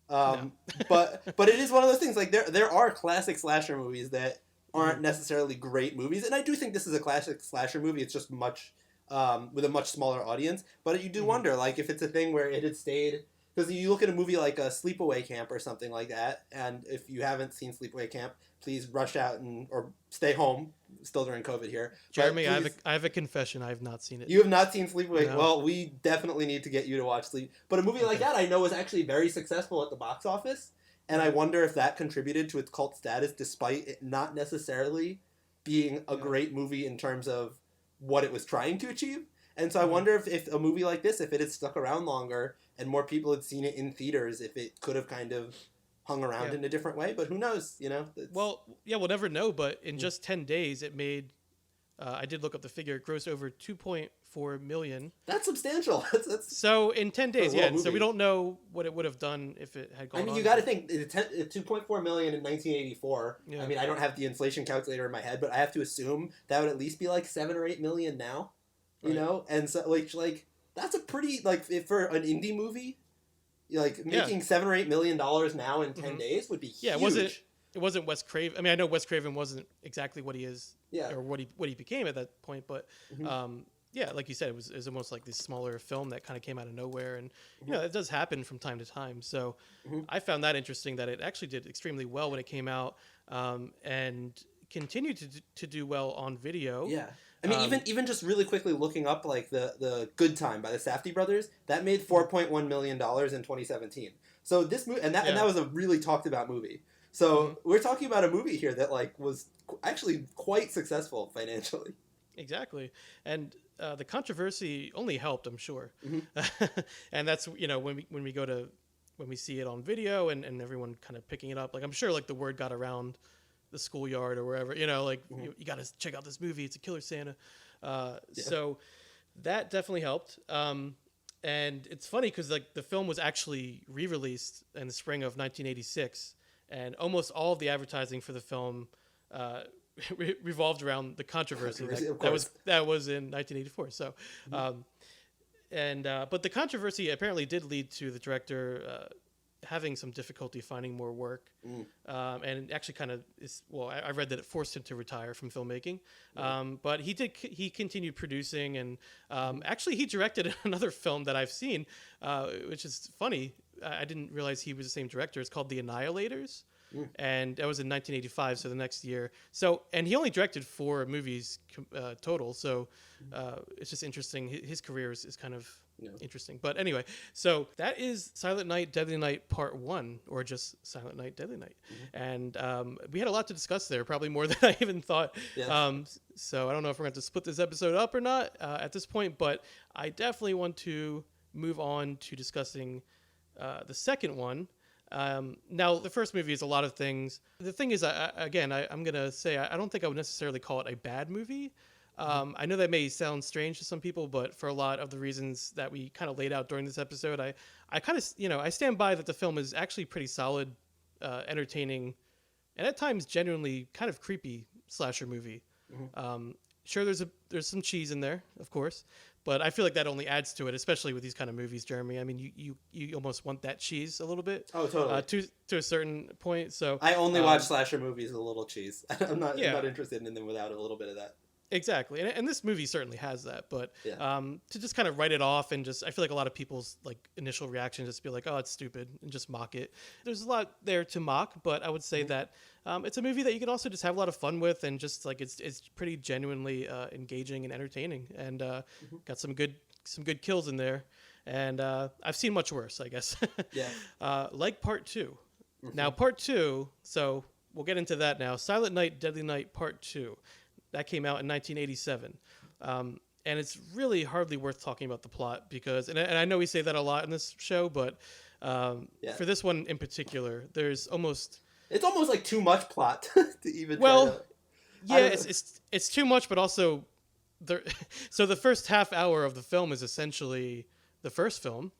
No. but it is one of those things, like, there are classic slasher movies that aren't necessarily great movies, and I do think this is a classic slasher movie. It's just much with a much smaller audience, but you do wonder, like, if it's a thing where it had stayed Because you look at a movie like a Sleepaway Camp or something like that, and if you haven't seen Sleepaway Camp, please rush out or stay home. Still during COVID here. Jeremy, I have a confession. I have not seen it. You have not seen Sleepaway? No. Well, we definitely need to get you to watch Sleep. But a movie like that I know was actually very successful at the box office, and I wonder if that contributed to its cult status despite it not necessarily being a great movie in terms of what it was trying to achieve. And so I wonder if a movie like this, if it had stuck around longer and more people had seen it in theaters, if it could have kind of hung around in a different way. But who knows, you know? Well, yeah, we'll never know. But in just 10 days, it made, I did look up the figure, it grossed over $2.4 million. That's substantial. That's so in 10 days, yeah. movie. So we don't know what it would have done if it had gone on. I mean, you got to think, $2.4 million in 1984. Yeah. I mean, I don't have the inflation calculator in my head, but I have to assume that would at least be like 7 or 8 million now. You know? And so, like, that's a pretty, like, for an indie movie, like, making $7 or $8 million now in 10 days would be huge. Yeah, it wasn't Wes Craven. I mean, I know Wes Craven wasn't exactly what he is or what he became at that point, but yeah, like you said, it was almost like this smaller film that kind of came out of nowhere, and you know, it does happen from time to time. So I found that interesting that it actually did extremely well when it came out, and continued to do well on video. Yeah. I mean, even just really quickly looking up, like, the Good Time by the Safdie brothers, that made $4.1 million in 2017. So this movie, and that was a really talked about movie. So we're talking about a movie here that, like, was actually quite successful financially. Exactly. And the controversy only helped, I'm sure. And that's, you know, when we see it on video and everyone kind of picking it up, like, I'm sure, like, the word got around the schoolyard or wherever, you know, like, you got to check out this movie. It's a killer Santa. So that definitely helped. And it's funny because, like, the film was actually re-released in the spring of 1986, and almost all of the advertising for the film revolved around the controversy that was in 1984. So, but the controversy apparently did lead to the director having some difficulty finding more work, and actually kind of I read that it forced him to retire from filmmaking, but he continued producing, and actually he directed another film that I've seen, which is funny. I didn't realize he was the same director. It's called The Annihilators, and that was in 1985, so the next year. So, and he only directed 4 movies total, so it's just interesting. His career is kind of interesting. But anyway, so that is Silent Night, Deadly Night Part 1, or just Silent Night, Deadly Night. And we had a lot to discuss there, probably more than I even thought. So I don't know if we're going to split this episode up or not at this point, but I definitely want to move on to discussing the second one. Now, the first movie is a lot of things. The thing is, I'm going to say, I don't think I would necessarily call it a bad movie. I know that may sound strange to some people, but for a lot of the reasons that we kind of laid out during this episode, I kind of, I stand by that the film is actually pretty solid, entertaining, and at times genuinely kind of creepy slasher movie. Sure, there's some cheese in there, of course, but I feel like that only adds to it, especially with these kind of movies, Jeremy. I mean, you almost want that cheese a little bit. Oh, totally. To a certain point. So I only watch slasher movies with a little cheese. I'm not interested in them without a little bit of that. Exactly, and this movie certainly has that, but to just kind of write it off and just, I feel like a lot of people's like initial reaction is just be like, oh, it's stupid, and just mock it. There's a lot there to mock, but I would say that it's a movie that you can also just have a lot of fun with, and just like it's pretty genuinely engaging and entertaining, and got some good kills in there, and I've seen much worse, I guess. Like Part 2. Now Part 2, so we'll get into that now. Silent Night, Deadly Night Part 2. That came out in 1987. And it's really hardly worth talking about the plot because, and I know we say that a lot in this show, but for this one in particular, it's almost like too much plot to even. Well, it's too much, but also so the first half hour of the film is essentially the first film.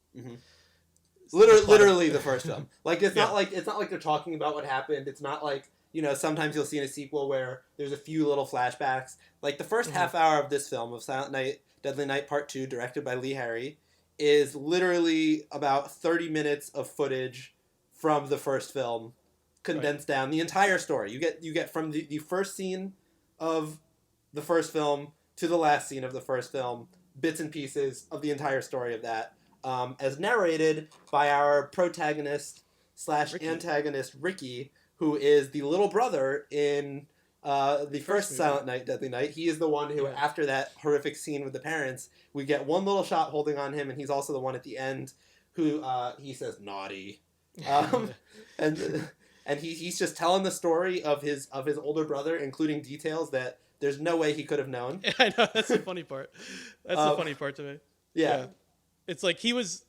Literally the first film. Like it's not like they're talking about what happened. It's not like, sometimes you'll see in a sequel where there's a few little flashbacks. Like the first half hour of this film, of Silent Night, Deadly Night Part 2, directed by Lee Harry, is literally about 30 minutes of footage from the first film, condensed down the entire story. You get from the first scene of the first film to the last scene of the first film, bits and pieces of the entire story of that. as narrated by our protagonist / Ricky. antagonist Ricky, who is the little brother in the first movie. Silent Night, Deadly Night. He is the one who, after that horrific scene with the parents, we get one little shot holding on him, and he's also the one at the end who he says naughty, and he's just telling the story of his older brother, including details that there's no way he could have known. I know, that's the funny part. That's the funny part to me. Yeah. It's like he was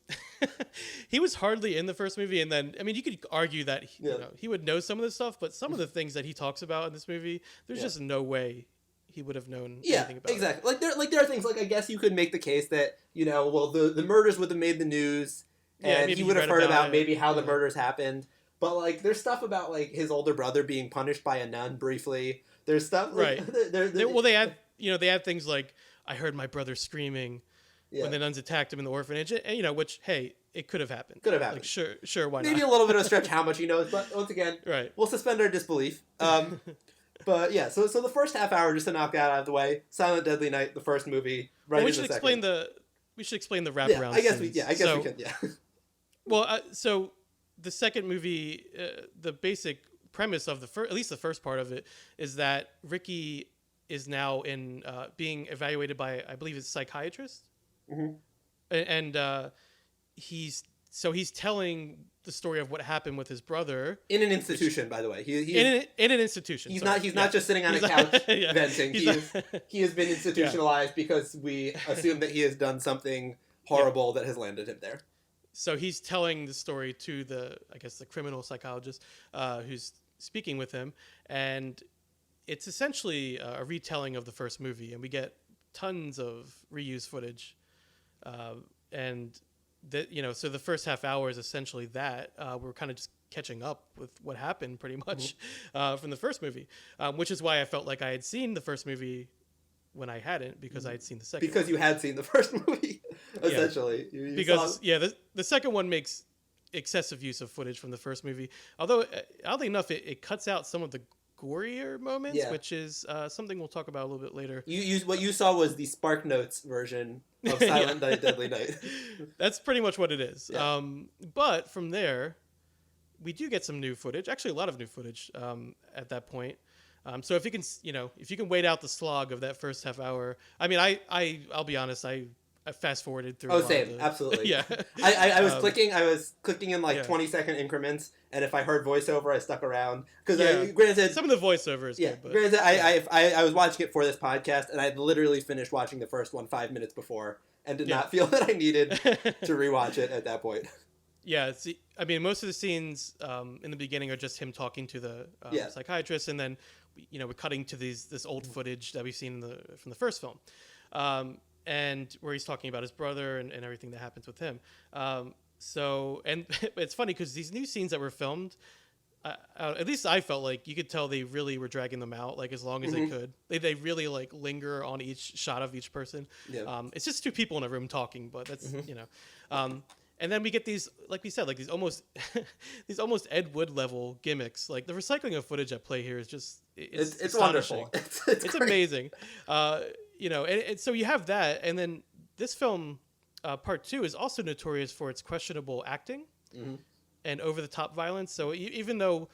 he was hardly in the first movie, and then I mean you could argue that he would know some of this stuff, but some of the things that he talks about in this movie, there's just no way he would have known anything about exactly. Like there are things like I guess you could make the case that the murders would have made the news, and he would have heard about maybe how the murders happened. But like there's stuff about like his older brother being punished by a nun briefly. There's stuff like, they had things like I heard my brother screaming when the nuns attacked him in the orphanage, and which, hey, it could have happened. Could have happened. Like, sure, why not? Maybe a little bit of a stretch how much he knows, but once again, we'll suspend our disbelief. But yeah, so the first half hour, just to knock that out of the way, Silent Deadly Night, the first movie, right? We should explain the wraparound. I guess we can. Yeah. Well, so the second movie, the basic premise of at least the first part of it, is that Ricky is now being evaluated by, I believe, it's a psychiatrist. Mm-hmm. And he's telling the story of what happened with his brother in an institution, by the way. He's in an institution. He's not just sitting on a couch venting. He has been institutionalized because we assume that he has done something horrible that has landed him there. So he's telling the story to the criminal psychologist who's speaking with him, and it's essentially a retelling of the first movie, and we get tons of reused footage. And that so the first half hour is essentially that we're kind of just catching up with what happened pretty much from the first movie, which is why I felt like I had seen the first movie when I hadn't, because I had seen the second. Because one. You had seen the first movie, essentially. The second one makes excessive use of footage from the first movie. Although oddly enough, it cuts out some of the gorier moments, which is something we'll talk about a little bit later. What you saw was the Spark Notes version of Silent Night, Deadly Night. That's pretty much what it is. Yeah. But from there, we do get some new footage. Actually, a lot of new footage at that point. So if you can wait out the slog of that first half hour. I mean, I'll be honest. I fast forwarded through. Oh, same, absolutely. Yeah. I was clicking in 20-second increments, and if I heard voiceover, I stuck around because granted, some of the voiceover is good. But, granted, I was watching it for this podcast, and I had literally finished watching the first one 5 minutes before, and did not feel that I needed to rewatch it at that point. Yeah, I mean, most of the scenes in the beginning are just him talking to the psychiatrist, and then we're cutting to this old footage that we've seen from the first film. And where he's talking about his brother and everything that happens with him. So it's funny because these new scenes that were filmed, at least I felt like you could tell they really were dragging them out as long as they could. They really linger on each shot of each person. Yeah. It's just two people in a room talking, but that's and then we get these, like we said, these almost these almost Ed Wood level gimmicks. Like the recycling of footage at play here is just it's wonderful. It's amazing. And so you have that, and then this film, part 2, is also notorious for its questionable acting and over-the-top violence. So even though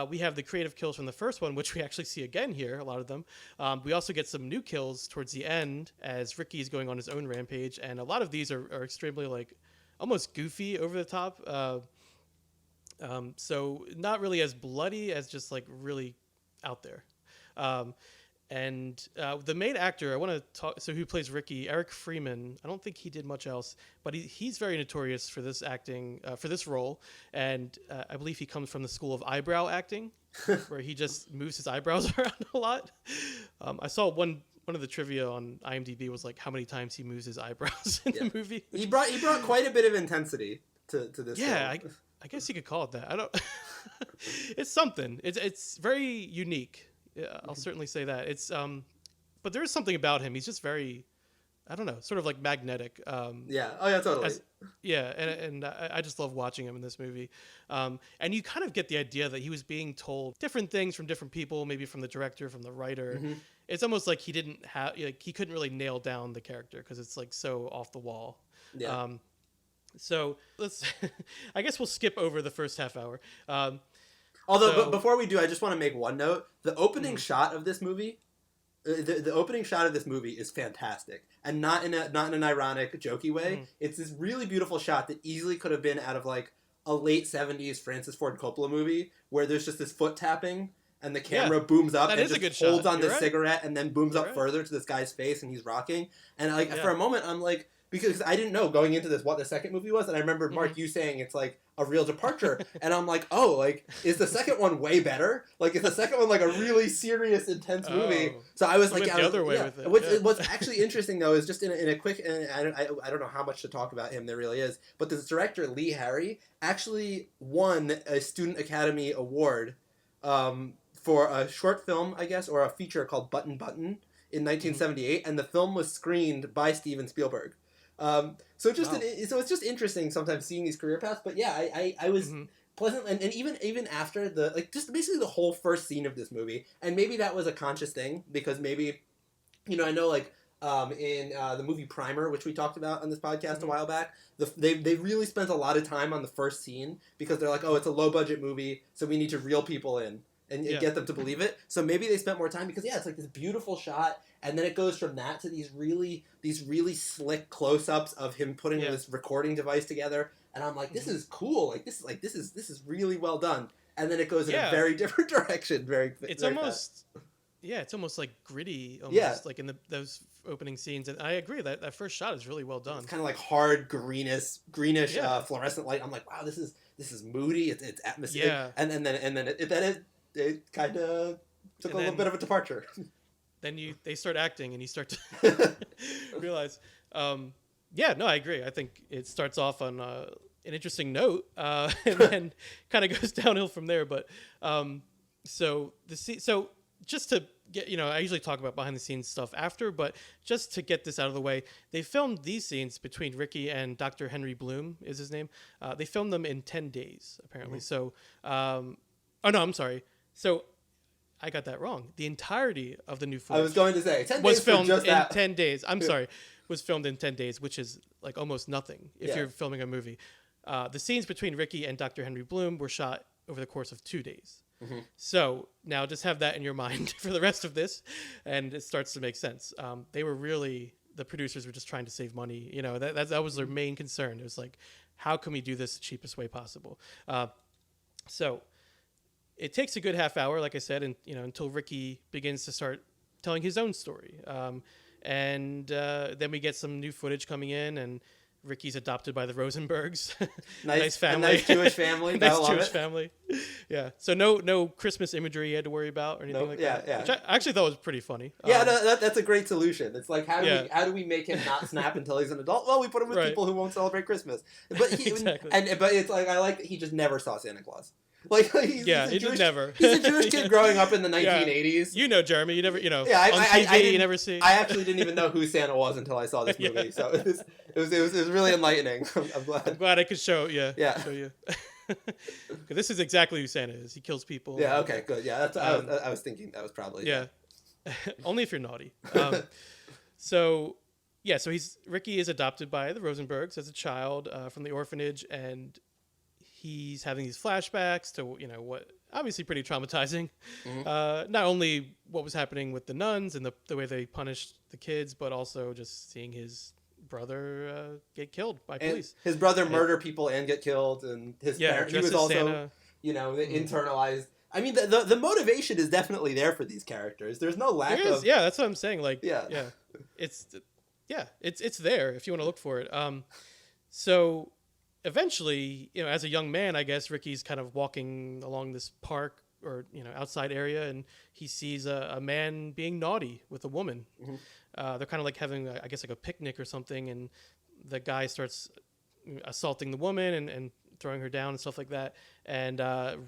we have the creative kills from the first one, which we actually see again here, a lot of them, we also get some new kills towards the end as Ricky's going on his own rampage, and a lot of these are extremely almost goofy, over the top. So not really as bloody as just really out there. And the main actor I want to talk, who plays Ricky, Eric Freeman, I don't think he did much else, but he's very notorious for this acting, for this role. And I believe he comes from the school of eyebrow acting, where he just moves his eyebrows around a lot. I saw one of the trivia on IMDb was how many times he moves his eyebrows in the movie. He brought quite a bit of intensity to this. Yeah, I guess you could call it that. I don't. It's something. It's very unique. Yeah, I'll certainly say that. It's but there is something about him. He's just very, I don't know, sort of magnetic. Yeah. Oh yeah, totally. And I just love watching him in this movie. And you kind of get the idea that he was being told different things from different people, maybe from the director, from the writer. It's almost like he didn't have, he couldn't really nail down the character because it's so off the wall. Yeah. So let's, I guess we'll skip over the first half hour. But before we do, I just want to make one note. The opening shot of this movie, the opening shot of this movie is fantastic, and not in an ironic, jokey way. It's this really beautiful shot that easily could have been out of like a late 70s Francis Ford Coppola movie, where there's just this foot tapping, and the camera booms up and just holds on the cigarette, and then booms up further to this guy's face, and he's rocking. And like for a moment, I'm like, because I didn't know going into this what the second movie was, and I remember Mark you saying it's like a real departure, and I'm like, oh, like is the second one way better? Like is the second one like a really serious, intense movie? So I was like, the other way with it. What's actually interesting though is just in a quick, and I don't know how much to talk about him there really is, but this director Lee Harry actually won a Student Academy Award for a short film, I guess, or a feature called Button Button in 1978, and the film was screened by Steven Spielberg. So it's just interesting sometimes seeing these career paths. But yeah, I was pleasant, and even after the like just basically the whole first scene of this movie, and maybe that was a conscious thing because maybe, you know, I know like in the movie Primer, which we talked about on this podcast a while back, they really spent a lot of time on the first scene because they're like, oh, it's a low budget movie, so we need to reel people in. And get them to believe it. So maybe they spent more time because it's like this beautiful shot, and then it goes from that to these really slick close-ups of him putting this recording device together. And I'm like, this is cool. This is really well done. And then it goes in a very different direction. It's almost like gritty, almost like in those opening scenes. And I agree that first shot is really well done. It's kind of like hard greenish fluorescent light. I'm like, wow, this is moody. It's atmospheric. Yeah. And then it kind of took a little bit of a departure. Then they start acting, and you start to realize, I agree. I think it starts off on an interesting note, and then kind of goes downhill from there. But so just to get, I usually talk about behind the scenes stuff after, but just to get this out of the way, they filmed these scenes between Ricky and Dr. Henry Bloom is his name. They filmed them in 10 days apparently. So, I'm sorry. So I got that wrong. The entirety of the new footage. I was going to say 10 was days filmed for just in that. 10 days. I'm sorry, was filmed in 10 days, which is like almost nothing if you're filming a movie. The scenes between Ricky and Dr. Henry Bloom were shot over the course of 2 days. So now just have that in your mind for the rest of this, and it starts to make sense. The producers were just trying to save money. That was their main concern. It was like, how can we do this the cheapest way possible? So it takes a good half hour, like I said, and until Ricky begins to start telling his own story, and then we get some new footage coming in, and Ricky's adopted by the Rosenbergs. Nice family, a nice Jewish family, nice Jewish family. Yeah, so no Christmas imagery you had to worry about or anything like that. Yeah, which I actually thought was pretty funny. That's a great solution. It's like how do we make him not snap until he's an adult? Well, we put him with people who won't celebrate Christmas. But exactly. But it's like I like that he just never saw Santa Claus. Like he's a Jewish, never. He's a Jewish kid growing up in the 1980s. Jeremy, you never, on TV, you never see. I actually didn't even know who Santa was until I saw this movie. So it was really enlightening. I'm glad I could show you. This is exactly who Santa is. He kills people. Yeah. Okay. Good. Yeah. That's. I was thinking that was probably. Yeah. Only if you're naughty. So Ricky is adopted by the Rosenbergs as a child from the orphanage, and he's having these flashbacks to what obviously pretty traumatizing. Not only what was happening with the nuns and the way they punished the kids, but also just seeing his brother get killed by police. His brother murder people and get killed, and his parents. He was also Santa. Internalized. I mean, the motivation is definitely there for these characters. There's no lack of. Yeah, that's what I'm saying. Like, it's there if you want to look for it. So eventually, as a young man, I guess Ricky's kind of walking along this park or outside area, and he sees a man being naughty with a woman. They're kind of like having, I guess, like a picnic or something, and the guy starts assaulting the woman and throwing her down and stuff like that. And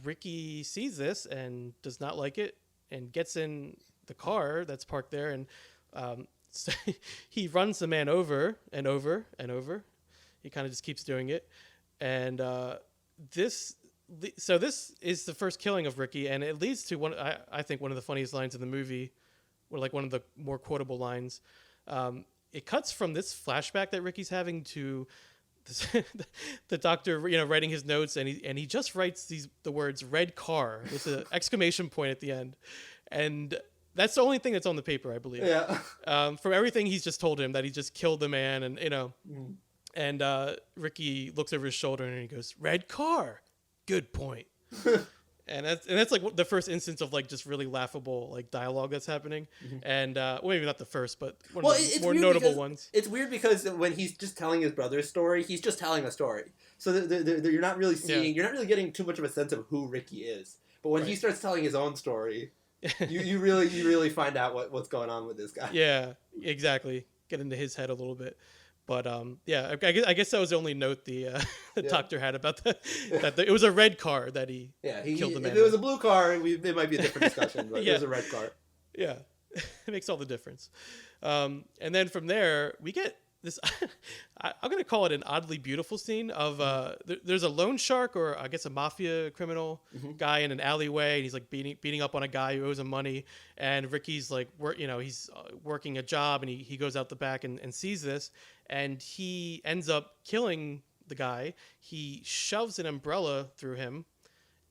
Ricky sees this and does not like it and gets in the car that's parked there, and so he runs the man over and over and over. He kind of just keeps doing it. And this is the first killing of Ricky, and it leads to I think one of the funniest lines in the movie, or like one of the more quotable lines. It cuts from this flashback that Ricky's having to the doctor, writing his notes, and he just writes the words "red car" with an exclamation point at the end, and that's the only thing that's on the paper, I believe. Yeah. From everything he's just told him, that he just killed the man, and and Ricky looks over his shoulder and he goes, "Red car, good point." And that's like the first instance of like just really laughable like dialogue that's happening, and well, maybe not the first, but one of the more notable ones. It's weird because when he's just telling his brother's story, he's just telling a story. So you're not really seeing, you're not really getting too much of a sense of who Ricky is. But when he starts telling his own story, you really find out what's going on with this guy. Yeah, exactly. Get into his head a little bit. But yeah, I guess that was the only note the doctor had about that it was a red car that he killed the man. If it was a blue car, it might be a different discussion, but it was a red car. Yeah, it makes all the difference. And then from there, we get this, I'm going to call it an oddly beautiful scene of, there's a loan shark, or I guess a mafia criminal guy in an alleyway, and he's like beating up on a guy who owes him money, and Ricky's like, he's working a job, and he goes out the back and sees this, and he ends up killing the guy. He shoves an umbrella through him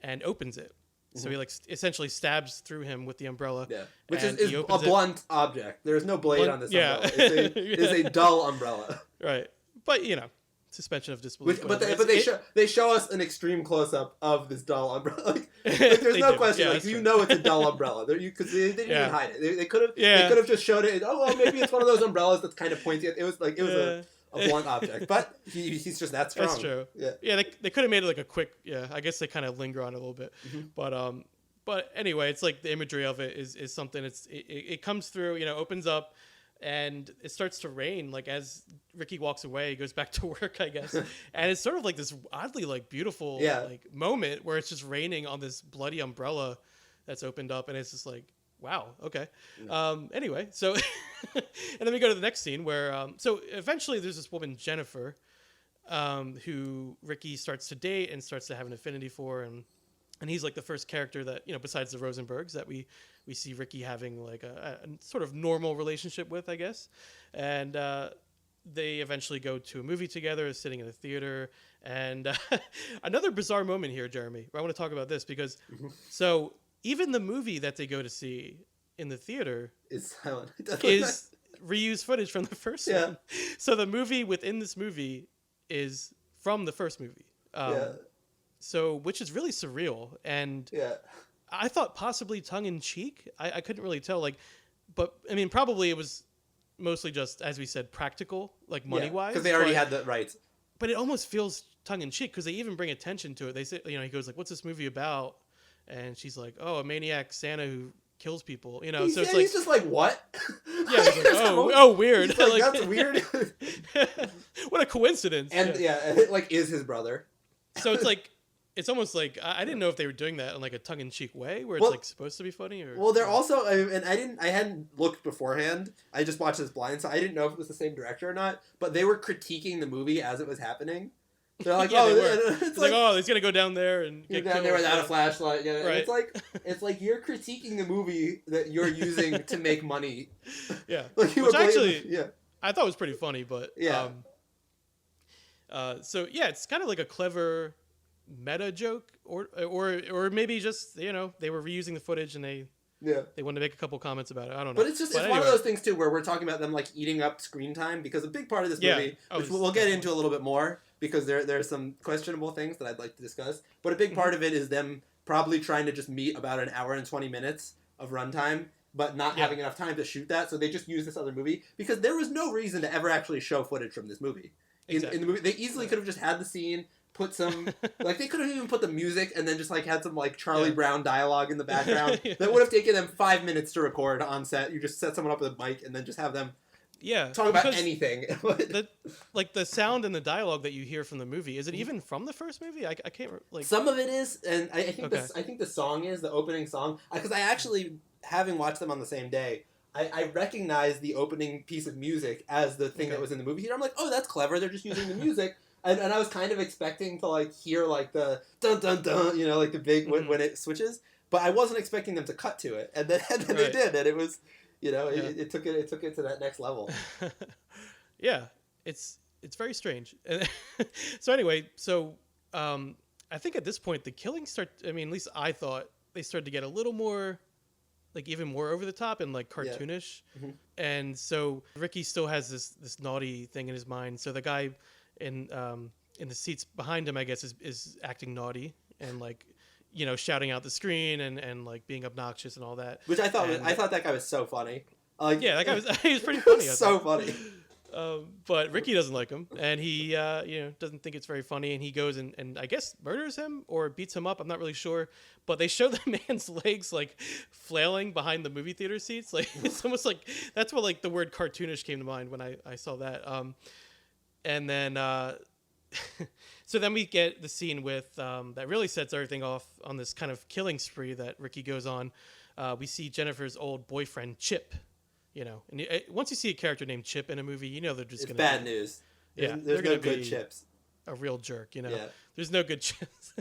and opens it. So he like essentially stabs through him with the umbrella. Yeah, which is a blunt object. There's no blade on this umbrella. It's a dull umbrella. Right, but suspension of disbelief. They show us an extreme close up of this dull umbrella. Like there's no question. Yeah, it's a dull umbrella. Because they didn't even hide it. They could have just showed it. Oh well, maybe it's one of those umbrellas that's kind of pointy. It was a blunt object, but he's just that strong. That's true. Yeah. They could have made it like a quick. Yeah, I guess they kind of linger on it a little bit, but anyway, it's like the imagery of it is something. It comes through. Opens up, and it starts to rain. Like as Ricky walks away, he goes back to work, I guess, and it's sort of like this oddly like beautiful like moment where it's just raining on this bloody umbrella that's opened up, and it's just like. Wow. Okay. Anyway, so and then we go to the next scene where so eventually there's this woman Jennifer, who Ricky starts to date and starts to have an affinity for, and he's like the first character that besides the Rosenbergs that we see Ricky having like a sort of normal relationship with, I guess, and they eventually go to a movie together, sitting in a theater, and another bizarre moment here, Jeremy. I want to talk about this because so. Even the movie that they go to see in the theater is silent. Is reused footage from the first one. So the movie within this movie is from the first movie. So which is really surreal, and I thought possibly tongue in cheek. I couldn't really tell, but I mean probably it was mostly just, as we said, practical, like money wise, because they already had the rights. But it almost feels tongue in cheek because they even bring attention to it. They say, he goes like, "What's this movie about?" And she's like, "Oh, a maniac Santa who kills people." So it's like he's just like, "What?" Yeah, he's like, oh, weird. Like, that's weird. What a coincidence. And it like is his brother. So it's like, it's almost like I didn't know if they were doing that in like a tongue-in-cheek way, where it's like supposed to be funny. Or well, they're also, and I hadn't looked beforehand. I just watched this blind, so I didn't know if it was the same director or not. But they were critiquing the movie as it was happening. They're like, it's like, oh, he's gonna go down there and get down there without a flashlight. Yeah, right. It's like you're critiquing the movie that you're using to make money. Yeah, like which actually, I thought was pretty funny, but so yeah, it's kind of like a clever meta joke, or maybe just they were reusing the footage and they wanted to make a couple comments about it. I don't know. But it's anyway. One of those things too where we're talking about them like eating up screen time, because a big part of this movie, which we'll get into a little bit more, because there's some questionable things that I'd like to discuss. But a big part of it is them probably trying to just meet about an hour and 20 minutes of runtime, but not having enough time to shoot that. So they just use this other movie because there was no reason to ever actually show footage from this movie. In the movie, they easily could have just had the scene, put some like they could have even put the music and then just like had some like Charlie Brown dialogue in the background. That would have taken them 5 minutes to record on set. You just set someone up with a mic and then just have them talk about anything. the sound and the dialogue that you hear from the movie, is it even from the first movie? I can't like. Some of it is, and I think the song is the opening song, because I actually, having watched them on the same day, I recognized the opening piece of music as the thing that was in the movie theater. I'm like, oh, that's clever. They're just using the music. And I was kind of expecting to like hear like the dun dun dun, like the big when it switches, but I wasn't expecting them to cut to it, and then they did, and it was, it took it to that next level. Yeah, it's it's very strange. So anyway, I think at this point the killings start. I mean, at least I thought they started to get a little more, like even more over the top and like cartoonish. Mm-hmm. And so Ricky still has this naughty thing in his mind. So the guy in the seats behind him, I guess, is acting naughty and like, you know, shouting out the screen and like being obnoxious and all that. Which I thought that guy was so funny. Yeah, that guy was he was pretty funny. So funny. But Ricky doesn't like him, and he doesn't think it's very funny, and he goes and I guess murders him or beats him up. I'm not really sure, but they show the man's legs like flailing behind the movie theater seats. Like it's almost like that's what like the word cartoonish came to mind when I saw that. And then so then we get the scene with that really sets everything off on this kind of killing spree that Ricky goes on. We see Jennifer's old boyfriend Chip. You know, and once you see a character named Chip in a movie, you know they're just going to... It's bad news. There's no good Chips. A real jerk, you know? Yeah. There's no good Chips.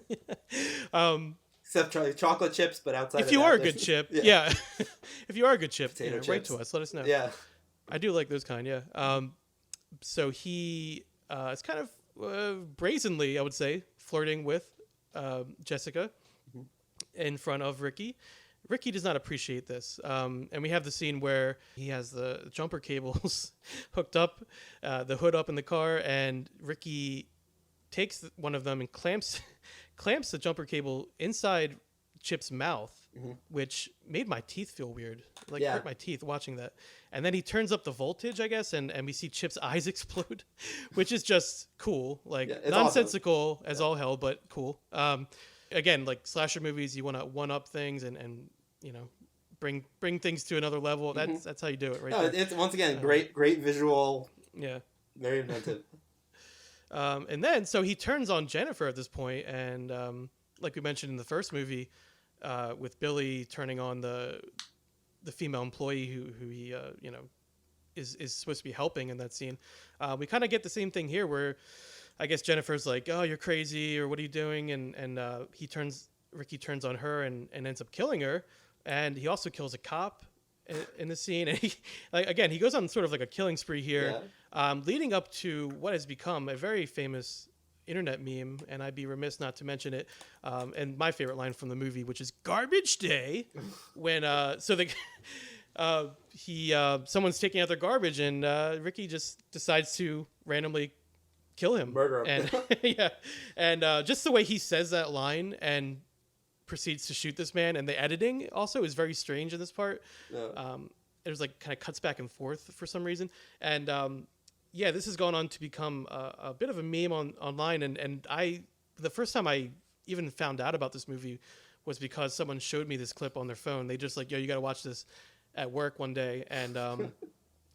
Except chocolate chips, but outside if you are a good Chip, yeah. If you are a good Chip, write to us. Let us know. Yeah. I do like those kind, yeah. So he is kind of brazenly, I would say, flirting with Jessica in front of Ricky. Ricky does not appreciate this. And we have the scene where he has the jumper cables hooked up, the hood up in the car, and Ricky takes one of them and clamps the jumper cable inside Chip's mouth, which made my teeth feel weird. Like hurt my teeth watching that. And then he turns up the voltage, I guess, and we see Chip's eyes explode, which is just cool. Like nonsensical as all hell, but cool. Again, like slasher movies, you want to one-up things and you know, bring things to another level. That's how you do it, right? No, it's once again great visual. Yeah, very inventive. And then so he turns on Jennifer at this point, and like we mentioned in the first movie, with Billy turning on the female employee who he is supposed to be helping in that scene. We kind of get the same thing here where. I guess Jennifer's like, "Oh, you're crazy," or "What are you doing?" And Ricky turns on her and ends up killing her, and he also kills a cop in the scene. And he goes on sort of like a killing spree here, leading up to what has become a very famous internet meme, and I'd be remiss not to mention it. And my favorite line from the movie, which is "Garbage Day," when someone's taking out their garbage, and Ricky just decides to randomly kill him, murder him, and just the way he says that line and proceeds to shoot this man, and the editing also is very strange in this part. It was like kind of cuts back and forth for some reason, and this has gone on to become a bit of a meme online, and the first time I even found out about this movie was because someone showed me this clip on their phone. They just like, "Yo, you got to watch this at work one day," and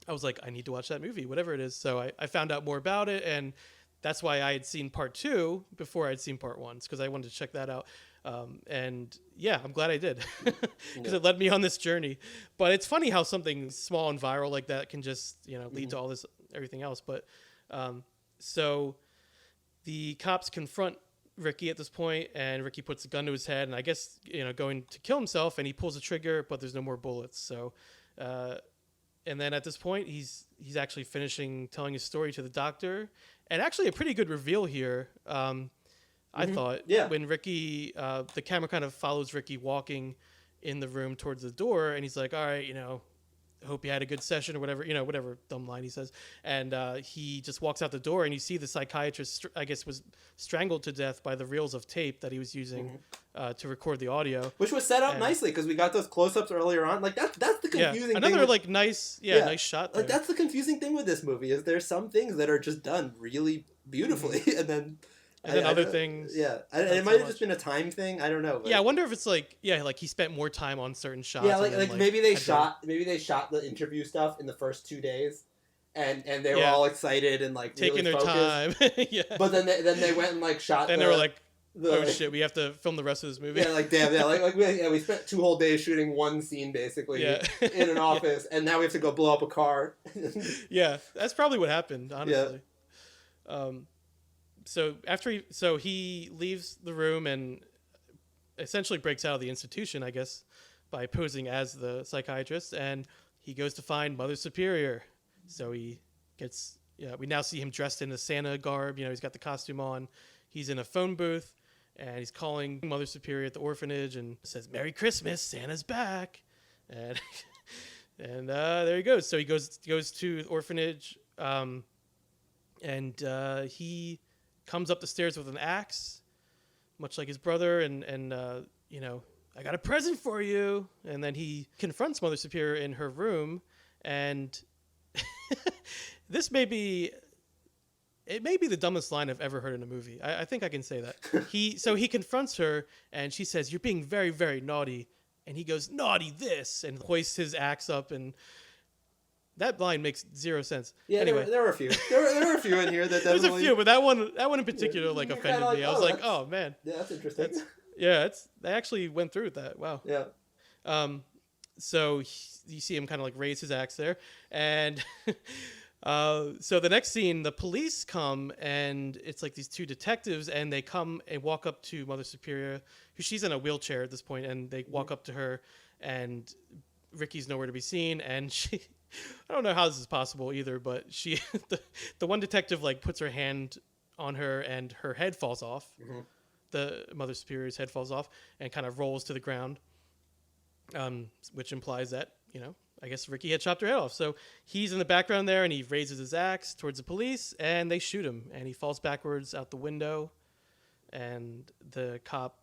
I was like, I need to watch that movie, whatever it is. So I found out more about it, and that's why I had seen part 2 before I'd seen part 1, because I wanted to check that out. And yeah, I'm glad I did, because it led me on this journey. But it's funny how something small and viral like that can just, lead to all this, everything else. But so the cops confront Ricky at this point, and Ricky puts a gun to his head, and I guess, going to kill himself, and he pulls the trigger, but there's no more bullets. So, and then at this point, he's actually finishing telling his story to the doctor, and actually a pretty good reveal here. I thought, when Ricky, the camera kind of follows Ricky walking in the room towards the door, and he's like, "All right, hope you had a good session," or whatever, whatever dumb line he says, and he just walks out the door, and you see the psychiatrist, I guess, was strangled to death by the reels of tape that he was using to record the audio, which was set up nicely because we got those close-ups earlier on. Like that's the confusing another thing. Like nice shot there. Like that's the confusing thing with this movie is there's some things that are just done really beautifully, and then other things. Yeah, and it might have just been a time thing. I don't know. I wonder if it's like he spent more time on certain shots. Yeah, like maybe they shot the interview stuff in the first 2 days, and they were all excited and like taking really their focused. time. Yeah. But then they went and like shot. And they were like, "Oh shit, we have to film the rest of this movie." Yeah, like damn, yeah, we spent 2 whole days shooting one scene basically in an office, and now we have to go blow up a car. Yeah, that's probably what happened, honestly. Yeah. So he leaves the room and essentially breaks out of the institution, I guess, by posing as the psychiatrist, and he goes to find Mother Superior. So he gets Yeah, we now see him dressed in a Santa garb. You know, he's got the costume on. He's in a phone booth, and he's calling Mother Superior at the orphanage and says, "Merry Christmas, Santa's back." And and there he goes. So he goes to the orphanage, and he comes up the stairs with an axe, much like his brother, and you know, "I got a present for you." And then he confronts Mother Superior in her room, and this may be the dumbest line I've ever heard in a movie. I think I can say that. He confronts her, and she says, "You're being very, very naughty." And he goes, "Naughty this," and hoists his axe up, and that line makes zero sense. Yeah, anyway, there were a few. There were a few in here that definitely... There's a few, but that one in particular offended like, me. I was like, "Oh man, yeah, that's interesting." They actually went through with that. Wow. Yeah. So you see him kind of like raise his axe there, and so the next scene, the police come, and it's like these two detectives, and they come and walk up to Mother Superior, who she's in a wheelchair at this point, and they walk up to her, and Ricky's nowhere to be seen, and she, I don't know how this is possible either, but she, the one detective like puts her hand on her, and her head falls off. Mm-hmm. The Mother Superior's head falls off and kind of rolls to the ground, which implies that, you know, I guess Ricky had chopped her head off. So he's in the background there, and he raises his axe towards the police, and they shoot him, and he falls backwards out the window, and the cop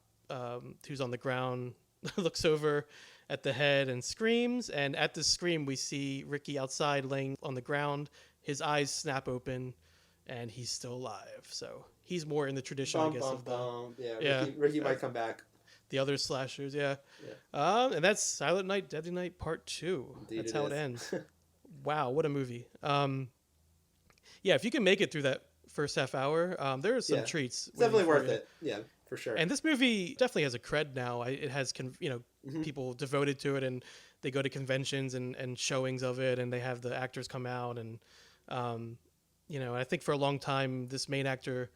who's on the ground looks over at the head and screams, and at this scream we see Ricky outside laying on the ground. His eyes snap open, and he's still alive. So he's more in the tradition, I guess, of the... Ricky might come back. The other slashers, yeah. And that's Silent Night, Deadly Night Part 2. Indeed, that's how it ends. Wow, what a movie. Yeah, if you can make it through that first half hour, there are some treats. It's definitely worth it. Yeah, for sure. And this movie definitely has a cred now. It has, people devoted to it, and they go to conventions and showings of it, and they have the actors come out. And, I think for a long time, this main actor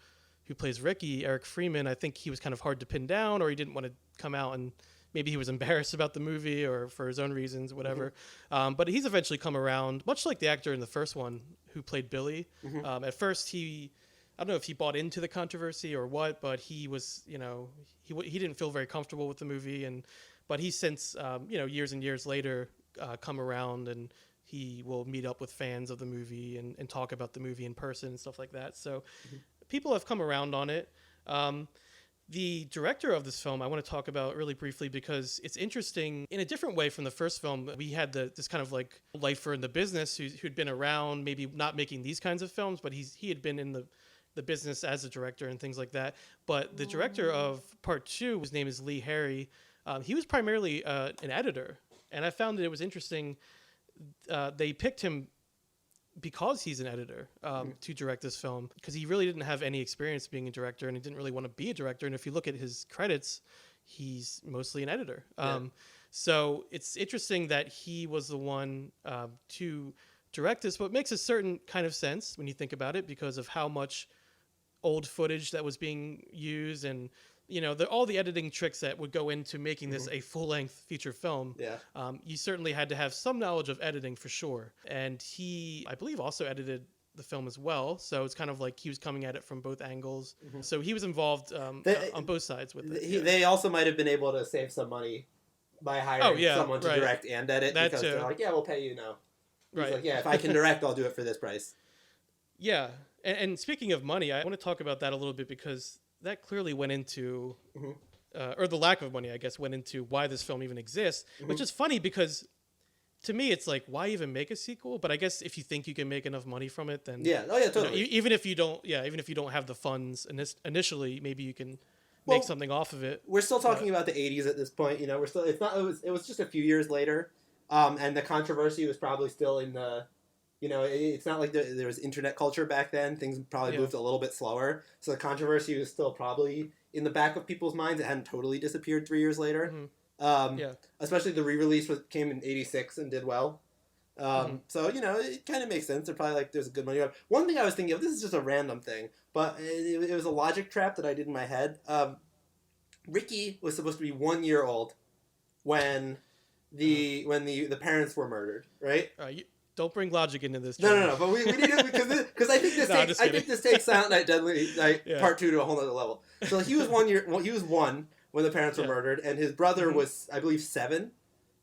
who plays Ricky, Eric Freeman, I think he was kind of hard to pin down, or he didn't want to come out, and maybe he was embarrassed about the movie or for his own reasons, whatever. Mm-hmm. But he's eventually come around, much like the actor in the first one who played Billy. Mm-hmm. At first, I don't know if he bought into the controversy or what, but he was, he didn't feel very comfortable with the movie, but he's since, years and years later, come around, and he will meet up with fans of the movie and talk about the movie in person and stuff like that. So. Mm-hmm. People have come around on it. The director of this film I want to talk about really briefly because it's interesting in a different way from the first film. We had this kind of like lifer in the business who'd been around, maybe not making these kinds of films, but he had been in the business as a director and things like that. But the director of Part 2, his name is Lee Harry, he was primarily an editor. And I found that it was interesting. They picked him because he's an editor to direct this film, because he really didn't have any experience being a director, and he didn't really want to be a director. And if you look at his credits, he's mostly an editor. So it's interesting that he was the one to direct this, but it makes a certain kind of sense when you think about it because of how much old footage that was being used, and all the editing tricks that would go into making this a full-length feature film. You certainly had to have some knowledge of editing for sure. And he, I believe, also edited the film as well. So it's kind of like he was coming at it from both angles. Mm-hmm. So he was involved on both sides with it. They also might have been able to save some money by hiring someone to direct and edit, because they're like, we'll pay you now. He's like, if I can direct, I'll do it for this price. Yeah. And speaking of money, I want to talk about that a little bit, because that clearly went into, or the lack of money, I guess, went into why this film even exists, which is funny because to me, it's like, why even make a sequel? But I guess if you think you can make enough money from it, then totally. Even if you don't have the funds initially, maybe you can make something off of it. We're still talking about the 80s at this point. It was just a few years later, and the controversy was probably still in the. It's not like there was internet culture back then. Things probably moved a little bit slower. So the controversy was still probably in the back of people's minds. It hadn't totally disappeared 3 years later. Mm-hmm. Especially the re-release came in 86 and did well. So, it kind of makes sense. They're probably like, there's a good money. One thing I was thinking of, this is just a random thing, but it was a logic trap that I did in my head. Ricky was supposed to be 1 year old when the parents were murdered, right? don't bring logic into this. No. But we need it because I think this takes Silent Night, Deadly Night Part 2 to a whole other level. So he was 1 year. Well, he was 1 when the parents were murdered, and his brother was, I believe, 7.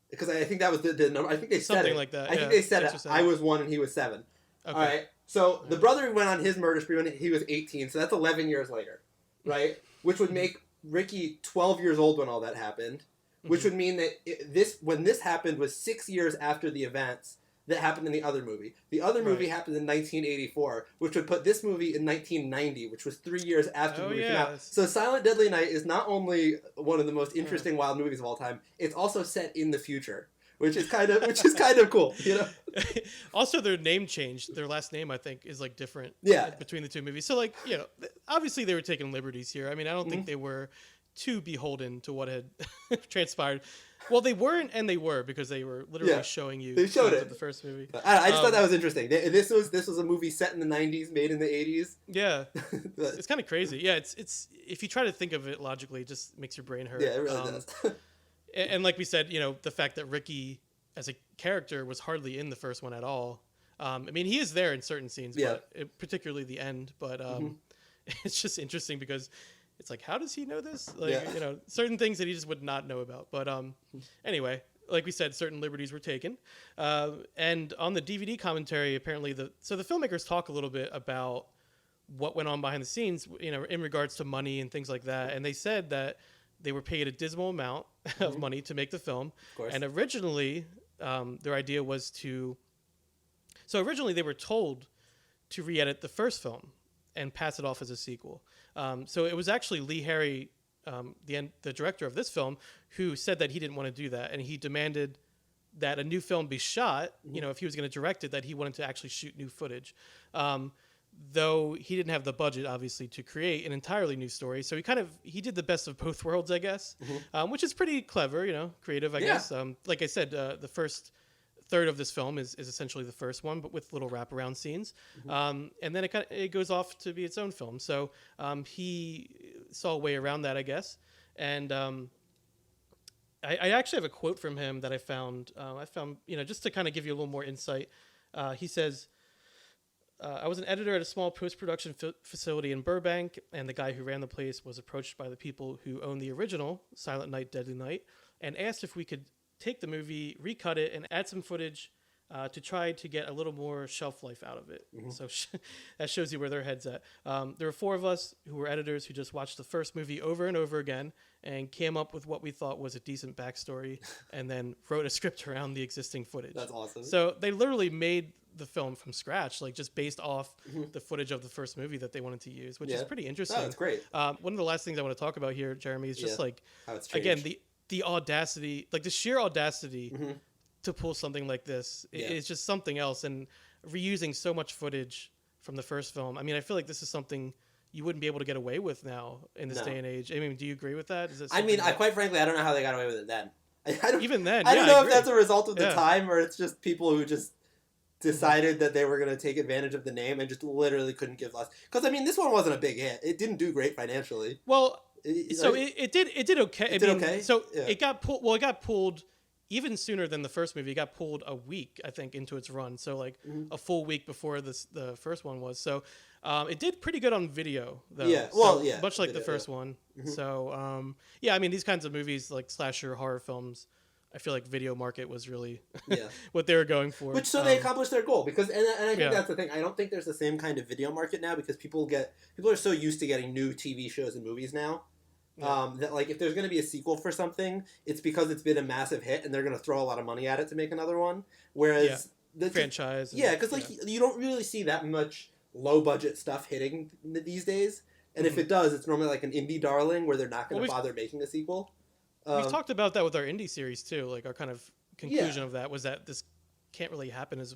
Because I think that was the number. I think they said something it. like that. I think they said it. I was 1 and he was 7. Okay. All right. So the brother went on his murder spree when he was 18. So that's 11 years later, right? Which would make Ricky 12 years old when all that happened. Which would mean that when this happened was 6 years after the events that happened in the other movie. The other movie happened in 1984, which would put this movie in 1990, which was 3 years after the movie came out. So Silent Deadly Night is not only one of the most interesting wild movies of all time, it's also set in the future, which is kind of cool, you know. Also, their name changed. Their last name, I think, is like different. Between the two movies. So, like, you know, obviously they were taking liberties here. I mean, I don't think they were too beholden to what had transpired. Well, they weren't, and they were, because they were literally showing you. They showed it of the first movie. I just thought that was interesting. This was a movie set in the 90s, made in the 80s. Yeah, it's kind of crazy. Yeah, it's if you try to think of it logically, it just makes your brain hurt. Yeah, it really does. And like we said, you know, the fact that Ricky as a character was hardly in the first one at all. I mean, he is there in certain scenes, but particularly the end. But it's just interesting because it's like, how does he know this? Like, you know, certain things that he just would not know about. But anyway, like we said, certain liberties were taken. And on the DVD commentary, apparently the filmmakers talk a little bit about what went on behind the scenes, you know, in regards to money and things like that. And they said that they were paid a dismal amount of money to make the film. Of course. And originally, their idea was to... So originally they were told to re-edit the first film and pass it off as a sequel. So it was actually Lee Harry, the director of this film, who said that he didn't want to do that, and he demanded that a new film be shot. You know, if he was going to direct it, that he wanted to actually shoot new footage. Though he didn't have the budget, obviously, to create an entirely new story, so he did the best of both worlds, I guess, which is pretty clever, you know, creative, I guess. Like I said, the first third of this film is essentially the first one, but with little wraparound scenes. And then it goes off to be its own film. So he saw a way around that, I guess. And I actually have a quote from him that I found, you know, just to kind of give you a little more insight. He says, I was an editor at a small post-production facility in Burbank, and the guy who ran the place was approached by the people who owned the original Silent Night, Deadly Night, and asked if we could take the movie, recut it, and add some footage to try to get a little more shelf life out of it. So that shows you where their head's at. There were 4 of us who were editors who just watched the first movie over and over again and came up with what we thought was a decent backstory and then wrote a script around the existing footage. That's awesome. So they literally made the film from scratch, like just based off the footage of the first movie that they wanted to use, which is pretty interesting. Oh, that's great. One of the last things I want to talk about here, Jeremy, is just like, how it's again, the audacity, like the sheer audacity to pull something like this is just something else. And reusing so much footage from the first film, I mean, I feel like this is something you wouldn't be able to get away with now in this day and age. I mean, do you agree with that? Quite frankly, I don't know how they got away with it then. I don't know if that's a result of the time or it's just people who just decided that they were going to take advantage of the name and just literally couldn't give less. Because, I mean, this one wasn't a big hit. It didn't do great financially. Well, it did okay. It did okay? So it got pulled. Well, it got pulled even sooner than the first movie. It got pulled a week, I think, into its run. So like a full week before the first one was. So it did pretty good on video, though. Yeah. Much like the first one. So I mean, these kinds of movies like slasher horror films, I feel like video market was really what they were going for. Which they accomplished their goal because and I think that's the thing. I don't think there's the same kind of video market now because people are so used to getting new TV shows and movies now. That like if there's going to be a sequel for something, it's because it's been a massive hit and they're going to throw a lot of money at it to make another one. Whereas the franchise, because you don't really see that much low budget stuff hitting these days. And if it does, it's normally like an indie darling where they're not going to bother making a sequel. We've talked about that with our indie series too. Like our kind of conclusion of that was that this can't really happen as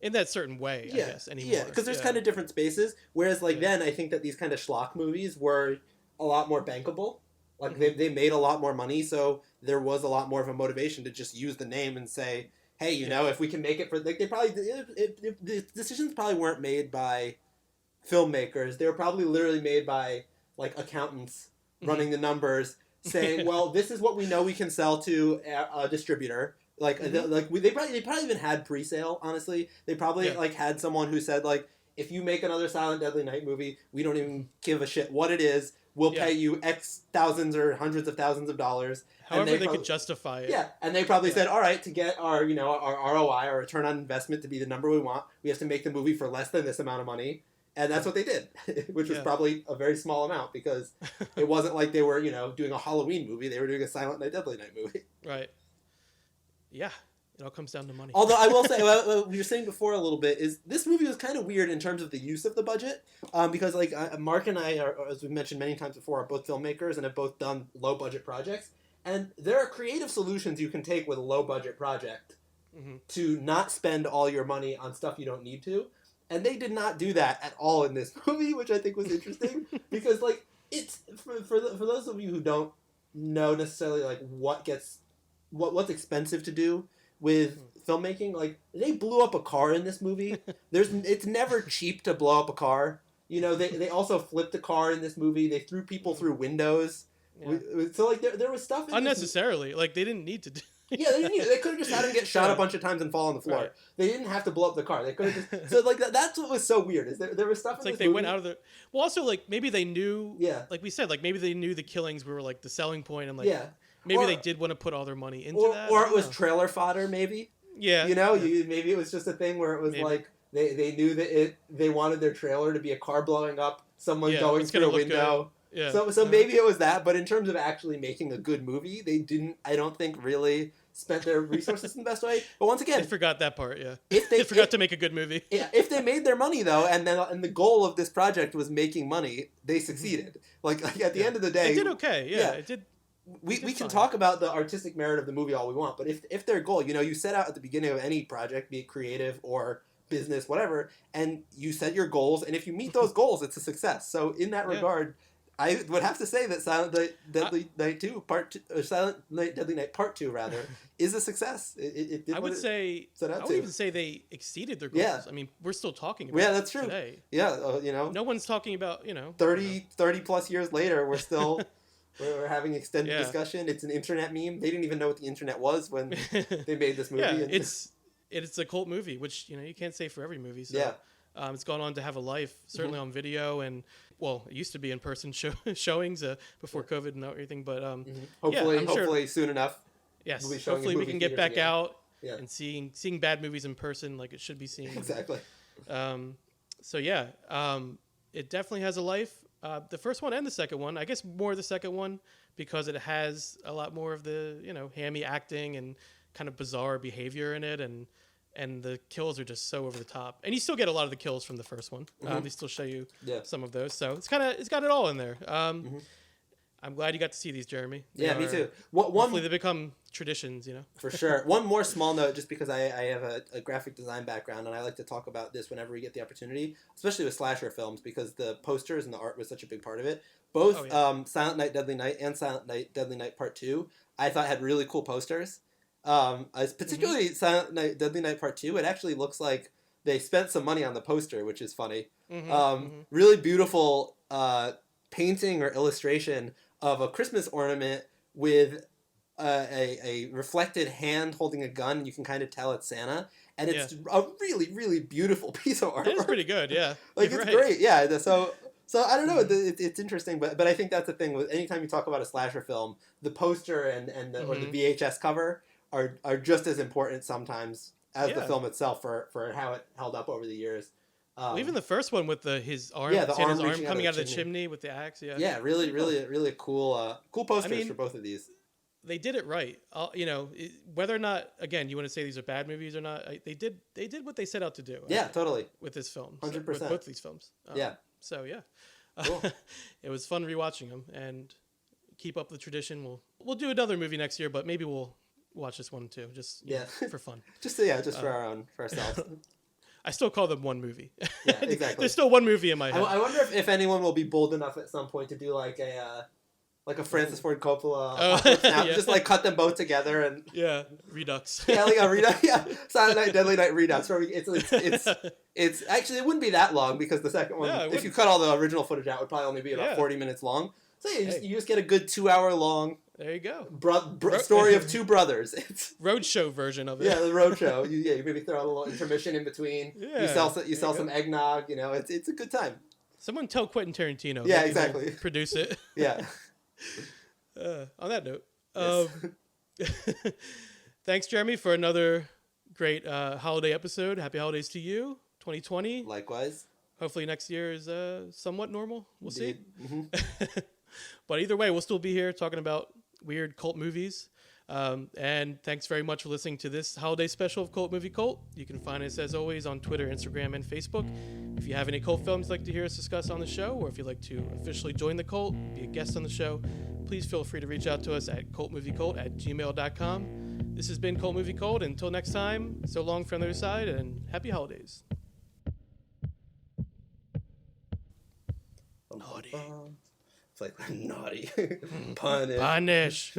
in that certain way, I guess, anymore. Yeah, because there's kind of different spaces. Whereas like then, I think that these kind of schlock movies were a lot more bankable. Like they made a lot more money, so there was a lot more of a motivation to just use the name and say, hey, you know, if we can make it for like they probably the decisions probably weren't made by filmmakers. They were probably literally made by like accountants running the numbers. Saying, well, this is what we know we can sell to a distributor. Like they probably even had pre-sale. Honestly, they probably like had someone who said like, if you make another Silent Deadly Night movie, we don't even give a shit what it is. We'll pay you X thousands or hundreds of thousands of dollars. However they could justify it. Yeah, and they probably said, all right, to get our our ROI, our return on investment, to be the number we want, we have to make the movie for less than this amount of money. And that's what they did, which was probably a very small amount, because it wasn't like they were, doing a Halloween movie. They were doing a Silent Night, Deadly Night movie. Right. Yeah. It all comes down to money. Although I will say, what we were saying before a little bit, is this movie was kind of weird in terms of the use of the budget. Because like Mark and I, as we've mentioned many times before, are both filmmakers and have both done low-budget projects. And there are creative solutions you can take with a low-budget project to not spend all your money on stuff you don't need to. And they did not do that at all in this movie, which I think was interesting. Because, like, it's for those of you who don't know necessarily, like, what's expensive to do with filmmaking, like, they blew up a car in this movie. It's never cheap to blow up a car. They also flipped a car in this movie. They threw people through windows. Yeah. So, like, there was stuff in unnecessarily. Like, they didn't need to do. Yeah, they didn't need it. They could have just had him get shot a bunch of times and fall on the floor. Right. They didn't have to blow up the car. They could have just... So, like, that's what was so weird. Is there was stuff it's in like this they movie... went out of the... Well, also, like, maybe they knew... Yeah. Like we said, like, maybe they knew the killings were, like, the selling point, and, like, maybe they did want to put all their money into that. Or it was trailer fodder, maybe. Yeah. Maybe it was just a thing where it was, like, they knew that they wanted their trailer to be a car blowing up, someone going through a window... Yeah. So maybe it was that, but in terms of actually making a good movie, they didn't, I don't think, really spent their resources in the best way. But once again... They forgot that part, yeah. If they forgot to make a good movie. Yeah, if they made their money, though, and the goal of this project was making money, they succeeded. Like at the end of the day... It did okay, yeah. It did... We can talk about the artistic merit of the movie all we want, but if their goal, you set out at the beginning of any project, be it creative or business, whatever, and you set your goals, and if you meet those goals, it's a success. So in that regard... I would have to say that Silent Night Deadly Night 2 Part 2, or Silent Night Deadly Night Part 2 rather, is a success. It did I would say set out I would even say they exceeded their goals. Yeah. I mean, we're still talking about that's true. Today. Yeah, no one's talking about 30 plus years later, we're still we're having extended discussion. It's an internet meme. They didn't even know what the internet was when they made this movie. Yeah, it's a cult movie, which you can't say for every movie. So. Yeah. It's gone on to have a life, certainly on video, and it used to be in person showings before COVID and everything. But hopefully soon enough. Yes, we'll hopefully we can get back out and seeing bad movies in person like it should be seen. Exactly. It definitely has a life. The first one and the second one, I guess more the second one, because it has a lot more of the hammy acting and kind of bizarre behavior in it, and the kills are just so over the top. And you still get a lot of the kills from the first one. They still show you some of those. So it's got it all in there. I'm glad you got to see these, Jeremy. Me too. Hopefully they become traditions, For sure. One more small note, just because I have a graphic design background, and I like to talk about this whenever we get the opportunity, especially with slasher films, because the posters and the art was such a big part of it. Both Silent Night, Deadly Night and Silent Night, Deadly Night Part 2, I thought had really cool posters. Particularly Silent Night, Deadly Night Part 2, it actually looks like they spent some money on the poster, which is funny. Really beautiful painting or illustration of a Christmas ornament with a reflected hand holding a gun. You can kind of tell it's Santa. And it's a really, really beautiful piece of artwork. It is pretty good, yeah. It's great, yeah. So I don't know, it's interesting, but I think that's the thing with anytime you talk about a slasher film, the poster and the, or the VHS cover are just as important sometimes as the film itself for how it held up over the years. Even the first one with his arm coming out of the chimney with the axe. Yeah, really cool posters for both of these. They did it right. Whether or not, again, you want to say these are bad movies or not, they did what they set out to do. Yeah, totally. With this film, 100%. With both these films. So cool. It was fun rewatching them and keep up the tradition. We'll do another movie next year, but maybe we'll watch this one too, just for fun. just for ourselves. I still call them one movie. Yeah, exactly. There's still one movie in my head. I wonder if anyone will be bold enough at some point to do like a Francis Ford Coppola just like cut them both together and Redux. Like a Redux. Silent Night, Deadly Night Redux. Where it's actually, it wouldn't be that long because the second one, if you cut all the original footage out, would probably only be about 40 minutes long. So you just get a good 2 hour long There you go. Story of two brothers. It's roadshow version of it. Yeah, the roadshow. You maybe throw a little intermission in between. Yeah, you sell some eggnog. You know, it's a good time. Someone tell Quentin Tarantino. Yeah, exactly. Produce it. Yeah. On that note, yes. Thanks, Jeremy, for another great holiday episode. Happy holidays to you, 2020. Likewise. Hopefully next year is somewhat normal. We'll Indeed. see. Mm-hmm. But either way, we'll still be here talking about weird cult movies. And thanks very much for listening to this holiday special of Cult Movie Cult. You can find us, as always, on Twitter, Instagram, and Facebook. If you have any cult films you'd like to hear us discuss on the show, or if you'd like to officially join the cult, be a guest on the show, please feel free to reach out to us at cultmoviecult@gmail.com. This has been Cult Movie Cult. Until next time, so long from the other side, and happy holidays. Naughty. It's like naughty. Punish. Punish.